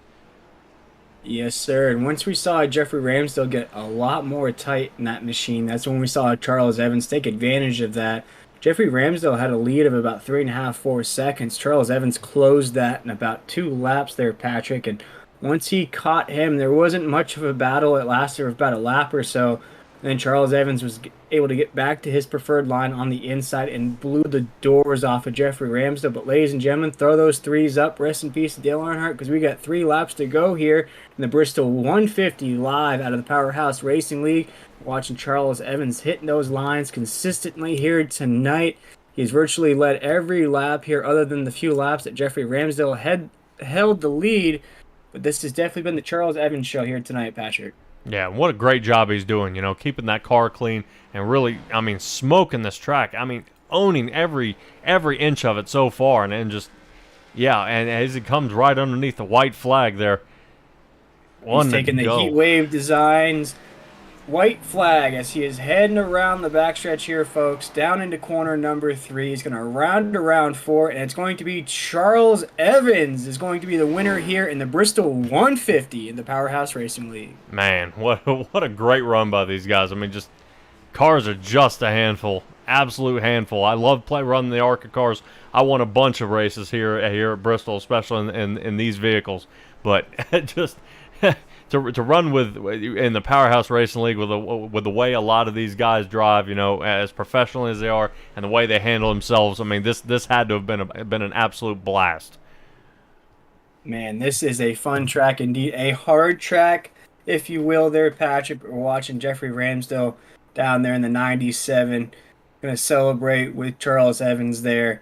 Yes, sir. And once we saw Jeffrey Ramsdale get a lot more tight in that machine, that's when we saw Charles Evans take advantage of that. Jeffrey Ramsdale had a lead of about 3.5, 4 seconds. Charles Evans closed that in about 2 laps there, Patrick. And once he caught him, there wasn't much of a battle. It lasted about a lap or so. And then Charles Evans was able to get back to his preferred line on the inside and blew the doors off of Jeffrey Ramsdale. But ladies and gentlemen, throw those 3s up. Rest in peace to Dale Earnhardt, because we got 3 laps to go here in the Bristol 150 live out of the Powerhouse Racing League. Watching Charles Evans hitting those lines consistently here tonight. He's virtually led every lap here other than the few laps that Jeffrey Ramsdale had held the lead. But this has definitely been the Charles Evans show here tonight, Patrick. Yeah, what a great job he's doing, you know, keeping that car clean and really, I mean, smoking this track. I mean, owning every inch of it so far, and then just, yeah, and as he comes right underneath the white flag there. He's taking the heat wave designs. White flag as he is heading around the backstretch here, folks, down into corner number 3. He's going to round around 4, and it's going to be Charles Evans is going to be the winner here in the Bristol 150 in the Powerhouse Racing League. Man, what a great run by these guys. I mean, just cars are just a handful, absolute handful. I love running the ARCA cars. I won a bunch of races here at Bristol, especially in these vehicles, but just. To run in the Powerhouse Racing League with the way a lot of these guys drive, you know, as professional as they are, and the way they handle themselves, I mean, this had to have been an absolute blast. Man, this is a fun track indeed, a hard track, if you will. There, Patrick. We're watching Jeffrey Ramsdale down there in the 97, going to celebrate with Charles Evans there.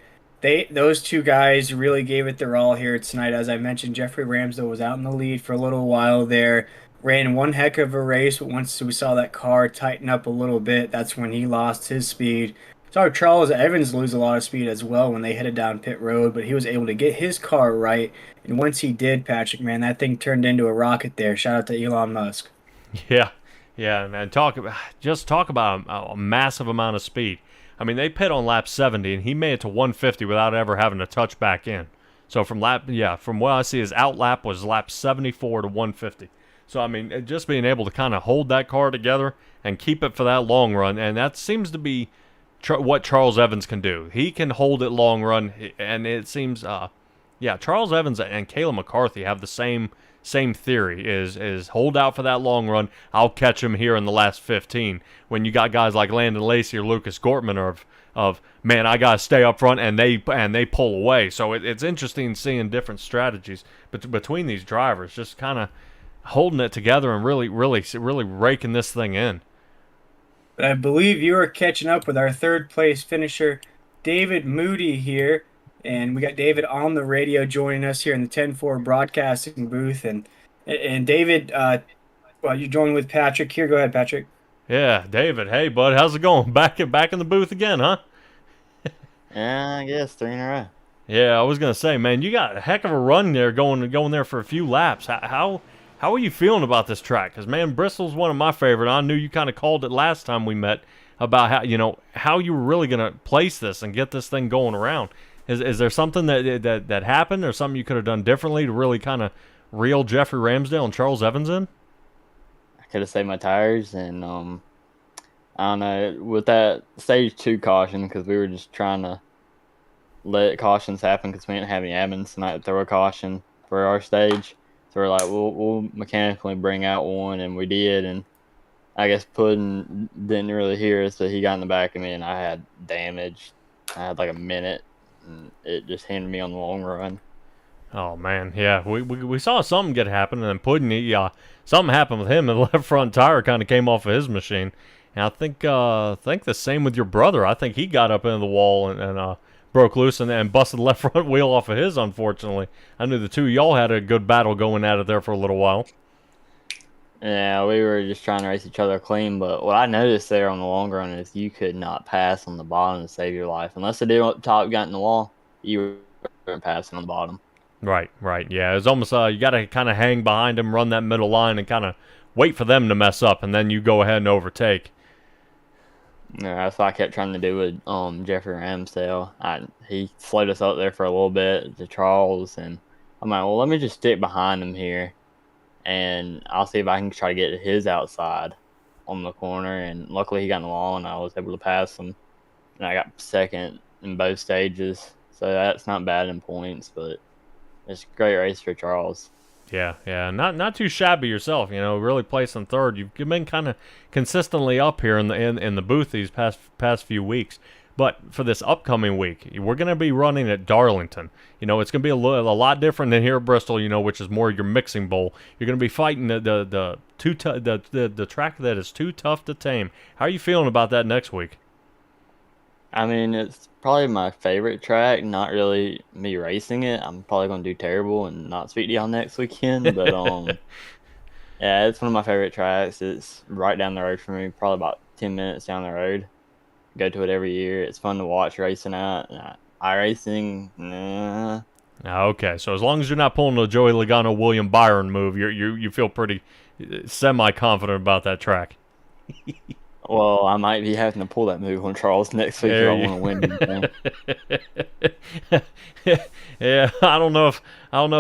Those 2 guys really gave it their all here tonight. As I mentioned, Jeffrey Ramsdale was out in the lead for a little while there. Ran one heck of a race, but once we saw that car tighten up a little bit, that's when he lost his speed. Saw Charles Evans lose a lot of speed as well when they headed down pit road, but he was able to get his car right. And once he did, Patrick, man, that thing turned into a rocket there. Shout out to Elon Musk. Yeah, and talk about a massive amount of speed. I mean, they pit on lap 70, and he made it to 150 without ever having to touch back in. So from what I see, his out lap was lap 74 to 150. So, I mean, just being able to kind of hold that car together and keep it for that long run, and that seems to be what Charles Evans can do. He can hold it long run, and it seems, Charles Evans and Kayla McCarthy have the same theory, is hold out for that long run. I'll catch him here in the last 15. When you got guys like Landon Lacey or Lucas Gortman of man, I gotta stay up front, and they pull away. So it's interesting seeing different strategies between these drivers, just kind of holding it together and really raking this thing in. But I believe you are catching up with our 3rd place finisher, David Moody here. And we got David on the radio joining us here in the 10-4 broadcasting booth. And David, you're joining with Patrick here. Go ahead, Patrick. Yeah, David. Hey, bud. How's it going? Back in the booth again, huh? Yeah, I guess 3 in a row. Yeah, I was going to say, man, you got a heck of a run there going there for a few laps. How are you feeling about this track? Because, man, Bristol's one of my favorite. I knew you kind of called it last time we met about how you were really going to place this and get this thing going around. Is there something that happened, or something you could have done differently to really kind of real Jeffrey Ramsdale and Charles Evans in? I could have saved my tires, and I don't know, with that stage 2 caution, because we were just trying to let cautions happen because we didn't have any admins tonight to throw a caution for our stage. So we're like, we'll mechanically bring out one, and we did. And I guess Puddin didn't really hear us, so he got in the back of me, and I had damage. I had like a minute, and it just hindered me on the long run. Oh man, yeah, we saw something get happen, and then Puddin, something happened with him, and the left front tire kind of came off of his machine. And I think the same with your brother. I think he got up into the wall and broke loose and busted the left front wheel off of his. Unfortunately, I knew the two of y'all had a good battle going at it there for a little while. Yeah, we were just trying to race each other clean, but what I noticed there on the long run is you could not pass on the bottom to save your life. Unless the dude up top got in the wall, you weren't passing on the bottom. Right. Yeah, it's almost you got to kind of hang behind them, run that middle line, and kind of wait for them to mess up, and then you go ahead and overtake. Yeah, that's what I kept trying to do with Jeffrey Ramsdale. He slowed us up there for a little bit to Charles, and I'm like, well, let me just stick behind him here, and I'll see if I can try to get to his outside on the corner. And luckily he got in the wall, and I was able to pass him, and I got second in both stages, so that's not bad in points, but it's a great race for Charles. Yeah, not too shabby yourself. Really placing third. You've been kind of consistently up here in the booth these past few weeks. But for this upcoming week, we're going to be running at Darlington. It's going to be a lot different than here at Bristol. Which is more your mixing bowl. You're going to be fighting the track that is too tough to tame. How are you feeling about that next week? I mean, it's probably my favorite track. Not really me racing it. I'm probably gonna do terrible and not speak to y'all next weekend. But yeah, it's one of my favorite tracks. It's right down the road from me, probably about 10 minutes down the road. Go to it every year. It's fun to watch racing at. iRacing, nah. Okay, so as long as you're not pulling the Joey Logano, William Byron move, you feel pretty semi-confident about that track. Well, I might be having to pull that move on Charles next week if I want to win. Yeah, I don't know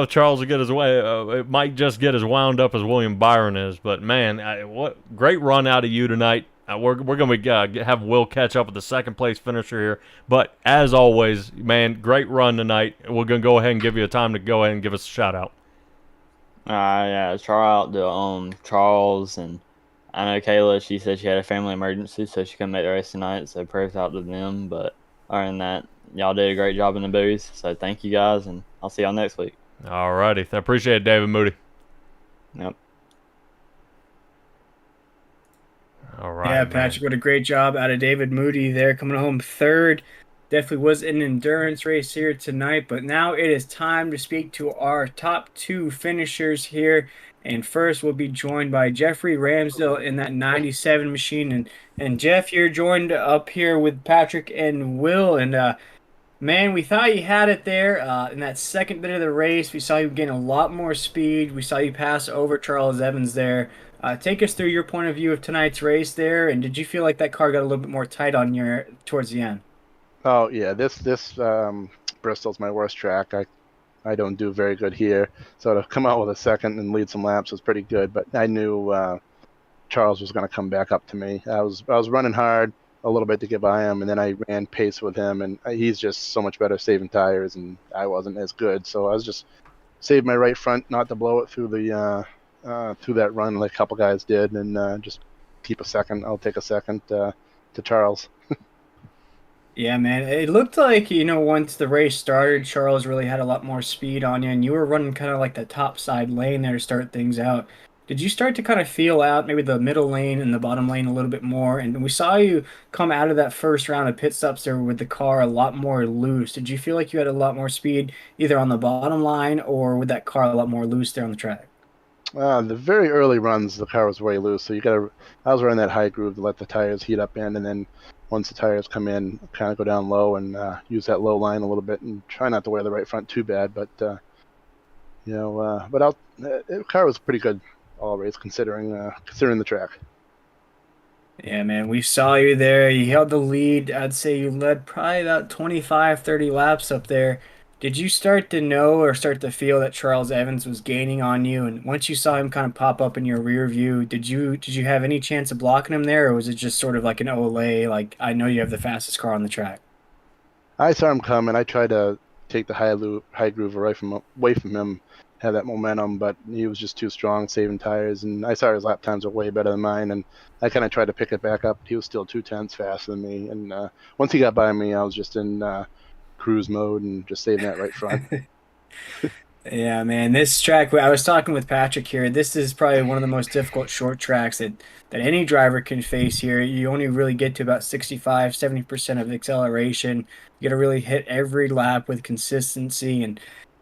if Charles will get his way. It might just get as wound up as William Byron is. But man, what great run out of you tonight. We're gonna have Will catch up with the second place finisher here. But as always, man, great run tonight. We're gonna go ahead and give you a time to go ahead and give us a shout out. Yeah, shout out to Charles, and I know Kayla, she said she had a family emergency, so she couldn't make the race tonight, so prayers out to them. But other than that, y'all did a great job in the booth, so thank you guys, and I'll see y'all next week. Alrighty. I appreciate it, David Moody. Yep. All right. Yeah, Patrick, what a great job out of David Moody there, coming home third. Definitely was an endurance race here tonight, but now it is time to speak to our top two finishers here. And first, we'll be joined by Jeffrey Ramsdale in that 97 machine. And Jeff, you're joined up here with Patrick and Will. And man, we thought you had it there in that second bit of the race. We saw you gain a lot more speed. We saw you pass over Charles Evans there. Take us through your point of view of tonight's race there. And did you feel like that car got a little bit more tight on your towards the end? Oh yeah, this Bristol's my worst track. I don't do very good here, so to come out with a second and lead some laps was pretty good. But I knew Charles was going to come back up to me. I was running hard a little bit to get by him, and then I ran pace with him, and he's just so much better saving tires, and I wasn't as good. So I was just saved my right front not to blow it through the through that run like a couple guys did, and just keep a second. I'll take a second to Charles. Yeah, man. It looked like, once the race started, Charles really had a lot more speed on you, and you were running kind of like the top side lane there to start things out. Did you start to kind of feel out maybe the middle lane and the bottom lane a little bit more? And we saw you come out of that first round of pit stops there with the car a lot more loose. Did you feel like you had a lot more speed either on the bottom line or with that car a lot more loose there on the track? The very early runs, the car was way loose, so I was running that high groove to let the tires heat up in, and then once the tires come in, kind of go down low and use that low line a little bit and try not to wear the right front too bad. But the car was pretty good all race considering the track. Yeah, man, we saw you there. You held the lead. I'd say you led probably about 25, 30 laps up there. did you start to know or start to feel that Charles Evans was gaining on you? And once you saw him kind of pop up in your rear view, did you have any chance of blocking him there, or was it just sort of like an Olay, like I know you have the fastest car on the track? I saw him coming. I tried to take the high groove away from him, have that momentum, but he was just too strong, saving tires. And I saw his lap times were way better than mine, and I kind of tried to pick it back up. He was still 2/10 faster than me, and once he got by me, I was just in cruise mode and just saving that right front. Yeah, man, this track, I was talking with Patrick here. This is probably one of the most difficult short tracks that any driver can face here. You only really get to about 65, 70% of acceleration. You got to really hit every lap with consistency. And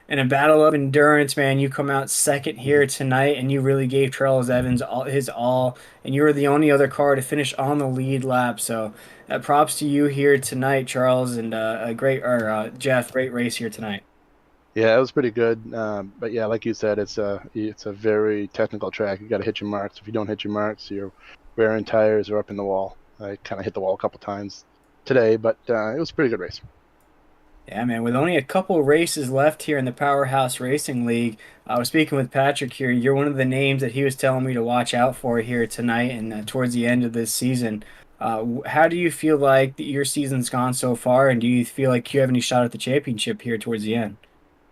in a battle of endurance, man, you come out second here tonight, and you really gave Charles Evans his all, and you were the only other car to finish on the lead lap. So props to you here tonight, Charles, and Jeff, great race here tonight. Yeah, it was pretty good. But yeah, like you said, it's a very technical track. You got to hit your marks. If you don't hit your marks, you're wearing tires or up in the wall. I kind of hit the wall a couple times today, but it was a pretty good race. Yeah, man, with only a couple races left here in the Powerhouse Racing League, I was speaking with Patrick here. You're one of the names that he was telling me to watch out for here tonight and towards the end of this season. How do you feel like your season's gone so far, and do you feel like you have any shot at the championship here towards the end?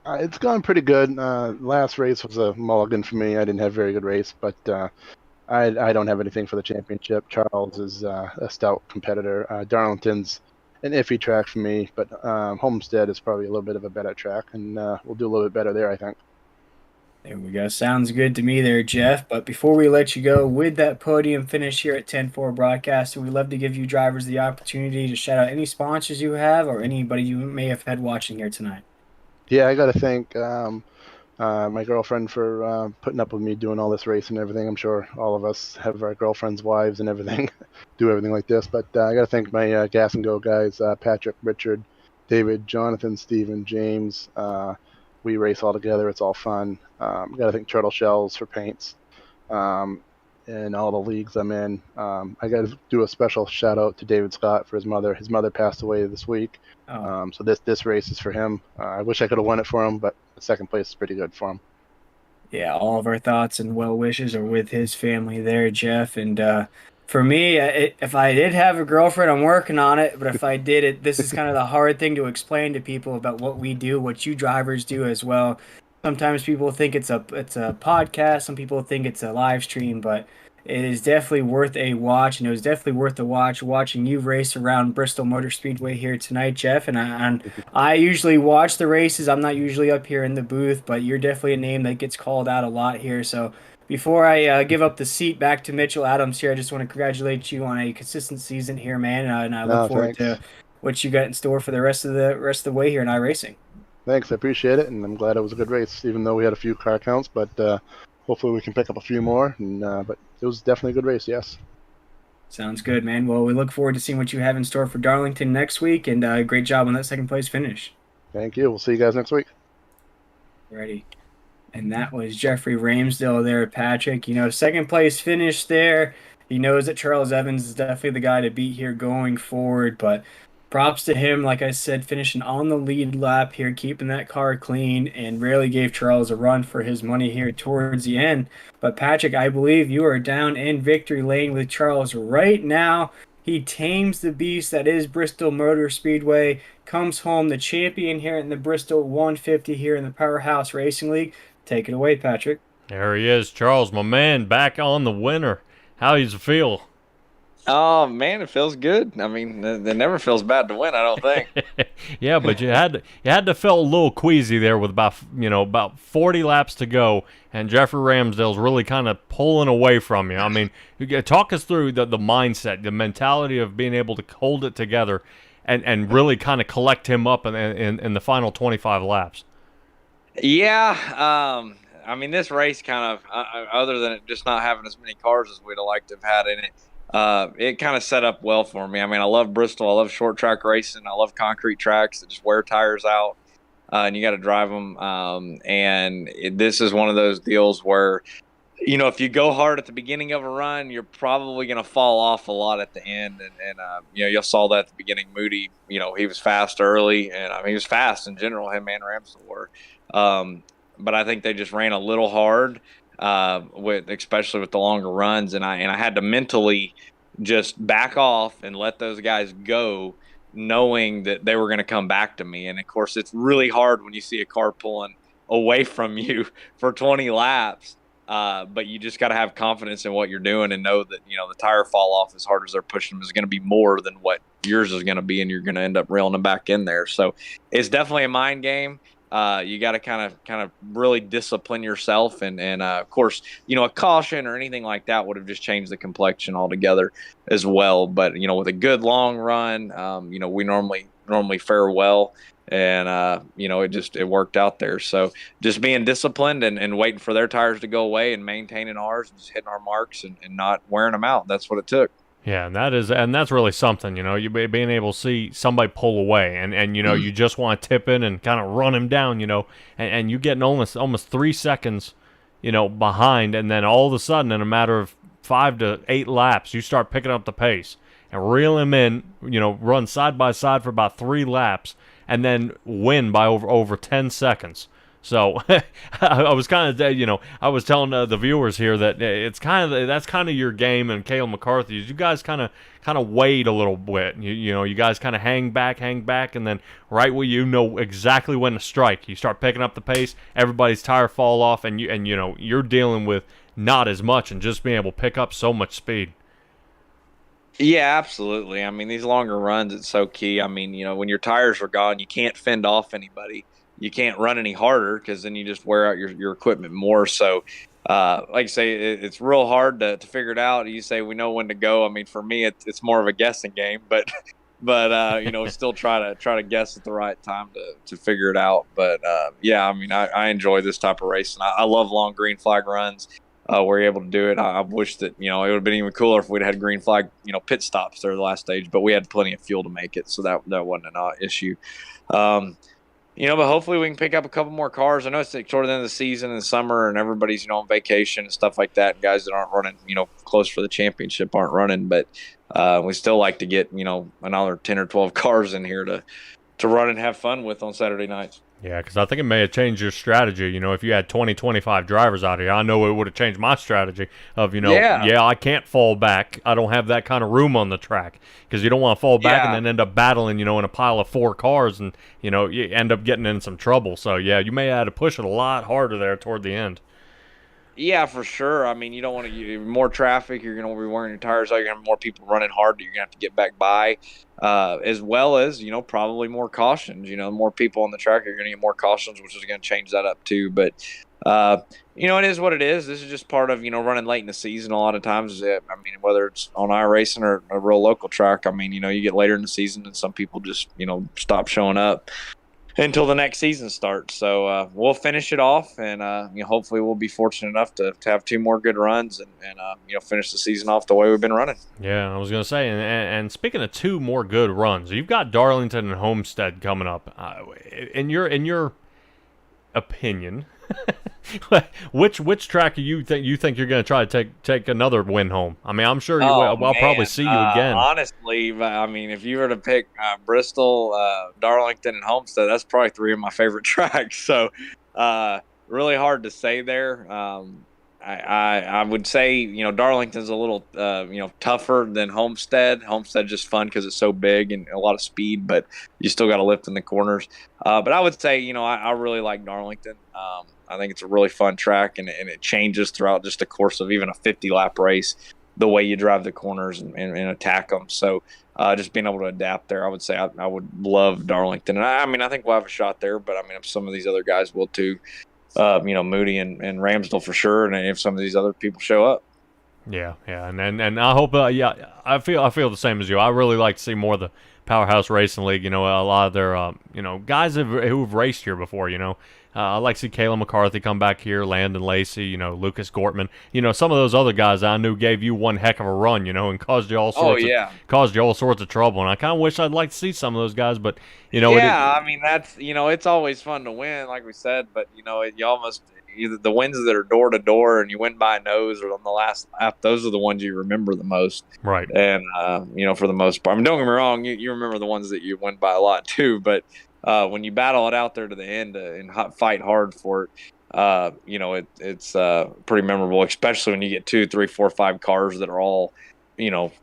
It's gone pretty good. Last race was a mulligan for me. I didn't have a very good race, but I don't have anything for the championship. Charles is a stout competitor. Darlington's an iffy track for me, but Homestead is probably a little bit of a better track, and we'll do a little bit better there, I think. There we go. Sounds good to me there, Jeff. But before we let you go, with that podium finish here at 10-4 Broadcast, we'd love to give you drivers the opportunity to shout out any sponsors you have or anybody you may have had watching here tonight. Yeah, I got to thank my girlfriend for putting up with me doing all this race and everything. I'm sure all of us have our girlfriends' wives and everything, do everything like this. But I got to thank my Gas and Go guys, Patrick, Richard, David, Jonathan, Steven, James. We race all together. It's all fun. Got to thank Turtle Shells for paints and all the leagues I'm in. I got to do a special shout out to David Scott for his mother. His mother passed away this week. Oh. So this race is for him. I wish I could have won it for him, but the second place is pretty good for him. Yeah, all of our thoughts and well wishes are with his family there, Jeff. And for me, if I did have a girlfriend, I'm working on it. But if I did it, this is kind of the hard thing to explain to people about what we do, what you drivers do as well. Sometimes people think it's a podcast. Some people think it's a live stream, but it is definitely worth a watch, and it was definitely worth a watch watching you race around Bristol Motor Speedway here tonight, Jeff. And I usually watch the races. I'm not usually up here in the booth, but you're definitely a name that gets called out a lot here. So before I give up the seat back to Mitchell Adams here, I just want to congratulate you on a consistent season here, man. And I look forward to what you got in store for the rest of the way here in iRacing. Thanks, I appreciate it, and I'm glad it was a good race, even though we had a few car counts. But hopefully we can pick up a few more. And but it was definitely a good race, yes. Sounds good, man. Well, we look forward to seeing what you have in store for Darlington next week, and great job on that second place finish. Thank you. We'll see you guys next week. Ready. And that was Jeffrey Ramsdale there, Patrick. You know, second place finish there. He knows that Charles Evans is definitely the guy to beat here going forward, but props to him, like I said, finishing on the lead lap here, keeping that car clean, and really gave Charles a run for his money here towards the end. But Patrick, I believe you are down in victory lane with Charles right now. He tames the beast that is Bristol Motor Speedway, comes home the champion here in the Bristol 150 here in the Powerhouse Racing League. Take it away, Patrick. There he is, Charles, my man, back on the winner. How does it feel? Oh man, it feels good. I mean, it never feels bad to win, I don't think. Yeah, but you had to feel a little queasy there with about 40 laps to go, and Jeffrey Ramsdale's really kind of pulling away from you. I mean, talk us through the mindset, the mentality of being able to hold it together, and really kind of collect him up in the final 25 laps. Yeah, I mean, this race kind of, other than it just not having as many cars as we'd have liked to have had in it, it kind of set up well for me. I mean, I love Bristol. I love short track racing. I love concrete tracks that just wear tires out, and you got to drive them. And this is one of those deals where if you go hard at the beginning of a run, you're probably going to fall off a lot at the end. And you saw that at the beginning. Moody, he was fast early, and he was fast in general. Him and Ramsdell were. But I think they just ran a little hard, especially with the longer runs. And I had to mentally just back off and let those guys go, knowing that they were going to come back to me. And of course, it's really hard when you see a car pulling away from you for 20 laps. But you just got to have confidence in what you're doing and know that, the tire fall off as hard as they're pushing them is going to be more than what yours is going to be, and you're going to end up reeling them back in there. So it's definitely a mind game. You got to kind of really discipline yourself. And of course, a caution or anything like that would have just changed the complexion altogether as well. But, with a good long run, we normally fare well. And, it worked out there. So just being disciplined and waiting for their tires to go away and maintaining ours and just hitting our marks and not wearing them out. That's what it took. Yeah, and that's really something, you being able to see somebody pull away and you just want to tip in and kind of run him down, and you getting almost 3 seconds, behind, and then all of a sudden in a matter of 5 to 8 laps, you start picking up the pace and reel him in, run side by side for about 3 laps, and then win by over 10 seconds. So I was kind of, I was telling the viewers here that that's kind of your game, and Cale McCarthy is you guys kind of wait a little bit. You guys kind of hang back, and then right where you know exactly when to strike, you start picking up the pace. Everybody's tire fall off, and you're dealing with not as much and just being able to pick up so much speed. Yeah, absolutely. I mean, these longer runs, it's so key. I mean, when your tires are gone, you can't fend off anybody. You can't run any harder because then you just wear out your equipment more. So, like I say, it's real hard to figure it out. You say we know when to go. I mean, for me, it's more of a guessing game, but still try to guess at the right time to figure it out. But yeah, I mean, I enjoy this type of race, and I love long green flag runs. We're able to do it. I wish that it would have been even cooler if we'd had green flag pit stops there the last stage, but we had plenty of fuel to make it, so that wasn't an issue. But hopefully we can pick up a couple more cars. I know it's toward the end of the season in the summer, and everybody's on vacation and stuff like that. Guys that aren't running close for the championship aren't running, but we still like to get another 10 or 12 cars in here to run and have fun with on Saturday nights. Yeah, because I think it may have changed your strategy. If you had 20, 25 drivers out here, I know it would have changed my strategy of, I can't fall back. I don't have that kind of room on the track because you don't want to fall back and then end up battling, in a pile of 4 cars and, you end up getting in some trouble. So, yeah, you may have had to push it a lot harder there toward the end. Yeah, for sure. I mean, you don't want to more traffic. You're going to be wearing your tires out. You're going to have more people running hard that you're going to have to get back by, as well as, probably more cautions. More people on the track, you're going to get more cautions, which is going to change that up too. But, it is what it is. This is just part of, running late in the season a lot of times. I mean, whether it's on iRacing or a real local track, I mean, you get later in the season and some people just, stop showing up until the next season starts. So we'll finish it off, and hopefully we'll be fortunate enough to have 2 more good runs and finish the season off the way we've been running. Yeah, I was going to say, and speaking of 2 more good runs, you've got Darlington and Homestead coming up. In your opinion, which track do you think you're going to try to take another win home? I mean, I'm sure I'll probably see you again. Honestly, I mean, if you were to pick Bristol, Darlington, and Homestead, that's probably 3 of my favorite tracks. So, really hard to say there. I would say Darlington's a little tougher than Homestead. Homestead's just fun because it's so big and a lot of speed, but you still got to lift in the corners. But I would say I really like Darlington. I think it's a really fun track, and it changes throughout just the course of even a 50-lap race, the way you drive the corners and attack them. So just being able to adapt there, I would say I would love Darlington. And I mean, I think we'll have a shot there, but I mean, if some of these other guys will too, Moody and Ramsdell for sure, and if some of these other people show up. Yeah, and I hope, I feel the same as you. I really like to see more of the Powerhouse Racing League. A lot of their, guys who've raced here before. I like to see Kayla McCarthy come back here, Landon Lacey, Lucas Gortman. Some of those other guys I knew gave you one heck of a run, and caused you all sorts of trouble. And I kind of wish I'd like to see some of those guys, but I mean, that's it's always fun to win, like we said, but you almost the wins that are door to door and you win by a nose or on the last lap, those are the ones you remember the most. Right. And, for the most part, I mean, don't get me wrong, you remember the ones that you win by a lot too, but when you battle it out there to the end and fight hard for it, it's pretty memorable, especially when you get 2, 3, 4, 5 cars that are all,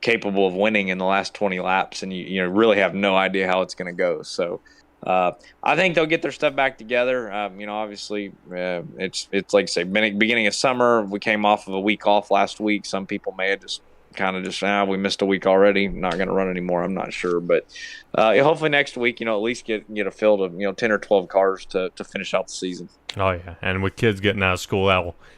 capable of winning in the last 20 laps, and you really have no idea how it's going to go. So I think they'll get their stuff back together. Obviously, it's like I say, beginning of summer. We came off of a week off last week. Some people may have just we missed a week already, not going to run anymore. I'm not sure, but hopefully next week, at least get a field of 10 or 12 cars to finish out the season. Oh yeah, and with kids getting out of school,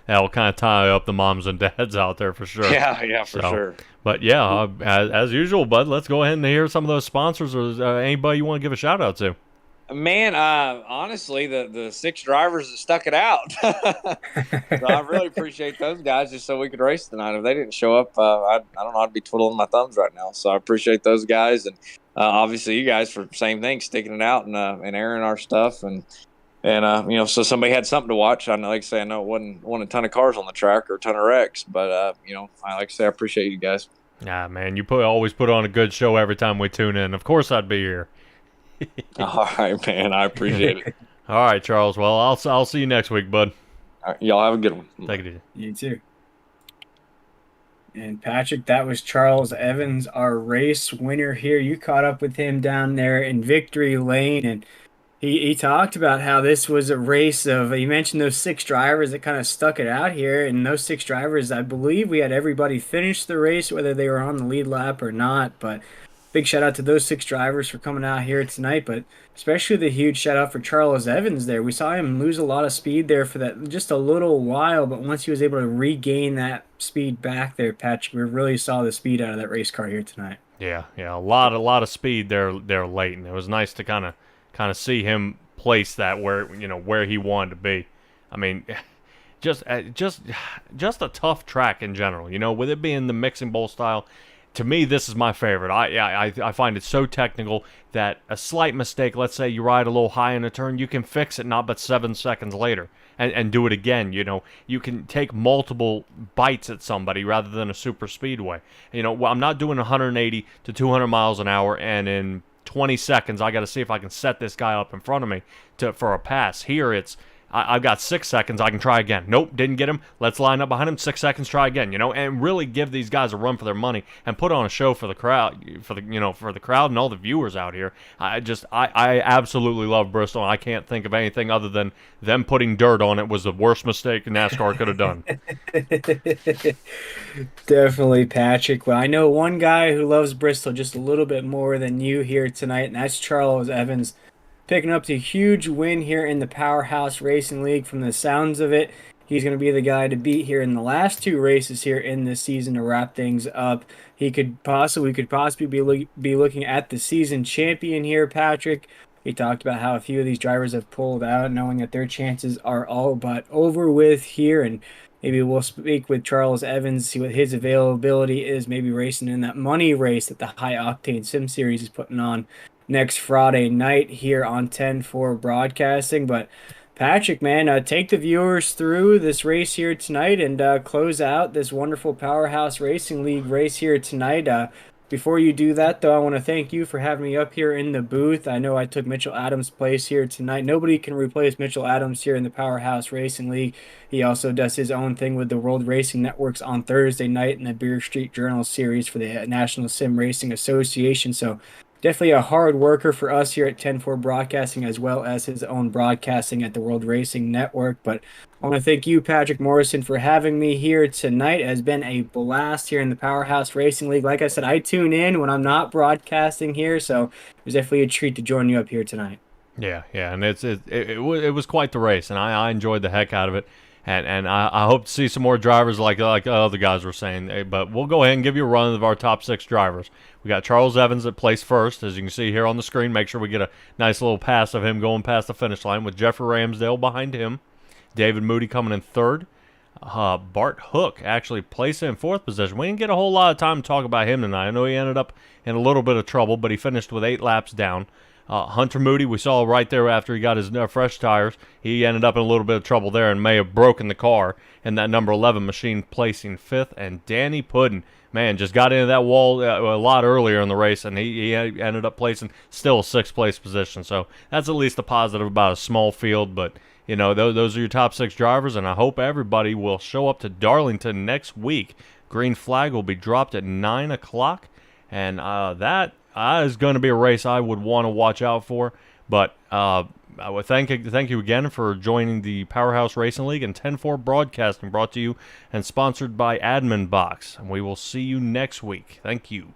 that'll kind of tie up the moms and dads out there for sure. Yeah, for sure. But yeah, as usual, bud, let's go ahead and hear some of those sponsors or anybody you want to give a shout out to. Man, honestly, the 6 drivers that stuck it out. So I really appreciate those guys just so we could race tonight. If they didn't show up, I don't know, I'd be twiddling my thumbs right now. So I appreciate those guys. And obviously you guys for the same thing, sticking it out and airing our stuff. And so somebody had something to watch. I know, like I say, I know it wasn't a ton of cars on the track or a ton of wrecks, but, I appreciate you guys. Nah, man, you always put on a good show every time we tune in. Of course I'd be here. All right, man. I appreciate it. All right, Charles. Well, I'll see you next week, bud. All right, y'all have a good one. Take it easy. You too. And Patrick, that was Charles Evans, our race winner here. You caught up with him down there in Victory Lane, and he talked about how this was a race of, he mentioned those 6 drivers that kind of stuck it out here, and those 6 drivers, I believe we had everybody finish the race, whether they were on the lead lap or not, but big shout out to those 6 drivers for coming out here tonight, but especially the huge shout out for Charles Evans there. We saw him lose a lot of speed there for that just a little while, but once he was able to regain that speed back there, Patrick, we really saw the speed out of that race car here tonight. Yeah, a lot of speed there late, and it was nice to kind of see him place that where he wanted to be. I mean, just a tough track in general. With it being the mixing bowl style. To me, this is my favorite. I find it so technical that a slight mistake, let's say you ride a little high in a turn, you can fix it not but 7 seconds later and do it again. You can take multiple bites at somebody rather than a super speedway. I'm not doing 180 to 200 miles an hour, and in 20 seconds, I got to see if I can set this guy up in front of me for a pass. Here, I've got 6 seconds. I can try again. Nope, didn't get him. Let's line up behind him. 6 seconds, try again. And really give these guys a run for their money and put on a show for the crowd, for the crowd and all the viewers out here. I absolutely love Bristol. I can't think of anything other than them putting dirt on it was the worst mistake NASCAR could have done. Definitely, Patrick. Well, I know one guy who loves Bristol just a little bit more than you here tonight, and that's Charles Evans. Picking up the huge win here in the Powerhouse Racing League. From the sounds of it, he's going to be the guy to beat here in the last 2 races here in this season to wrap things up. We could possibly be looking at the season champion here, Patrick. He talked about how a few of these drivers have pulled out, knowing that their chances are all but over with here, and maybe we'll speak with Charles Evans, see what his availability is, maybe racing in that money race that the High Octane Sim Series is putting on next Friday night here on 10-4 Broadcasting. But Patrick, man, take the viewers through this race here tonight and close out this wonderful Powerhouse Racing League race here tonight. Before you do that, though, I want to thank you for having me up here in the booth. I know I took Mitchell Adams' place here tonight. Nobody can replace Mitchell Adams here in the Powerhouse Racing League. He also does his own thing with the World Racing Networks on Thursday night in the Beer Street Journal series for the National Sim Racing Association. So definitely a hard worker for us here at 10-4 Broadcasting, as well as his own broadcasting at the World Racing Network. But I want to thank you, Patrick Morrison, for having me here tonight. It has been a blast here in the Powerhouse Racing League. Like I said, I tune in when I'm not broadcasting here, so it was definitely a treat to join you up here tonight. Yeah, and it was quite the race, and I enjoyed the heck out of it. And I hope to see some more drivers like other guys were saying. But we'll go ahead and give you a run of our top 6 drivers. We got Charles Evans at place first, as you can see here on the screen. Make sure we get a nice little pass of him going past the finish line with Jeffrey Ramsdale behind him. David Moody coming in 3rd. Bart Hook actually placed in 4th position. We didn't get a whole lot of time to talk about him tonight. I know he ended up in a little bit of trouble, but he finished with 8 laps down. Hunter Moody, we saw right there after he got his fresh tires, he ended up in a little bit of trouble there and may have broken the car in that number 11 machine, placing 5th. And Danny Puddin, man, just got into that wall a lot earlier in the race, and he ended up placing still a 6th place position. So that's at least a positive about a small field. But, you know, those are your top 6 drivers, and I hope everybody will show up to Darlington next week. Green flag will be dropped at 9 o'clock, and that is going to be a race I would want to watch out for. But I would thank you again for joining the Powerhouse Racing League and 10-4 Broadcasting, brought to you and sponsored by AdminBoxx. And we will see you next week. Thank you.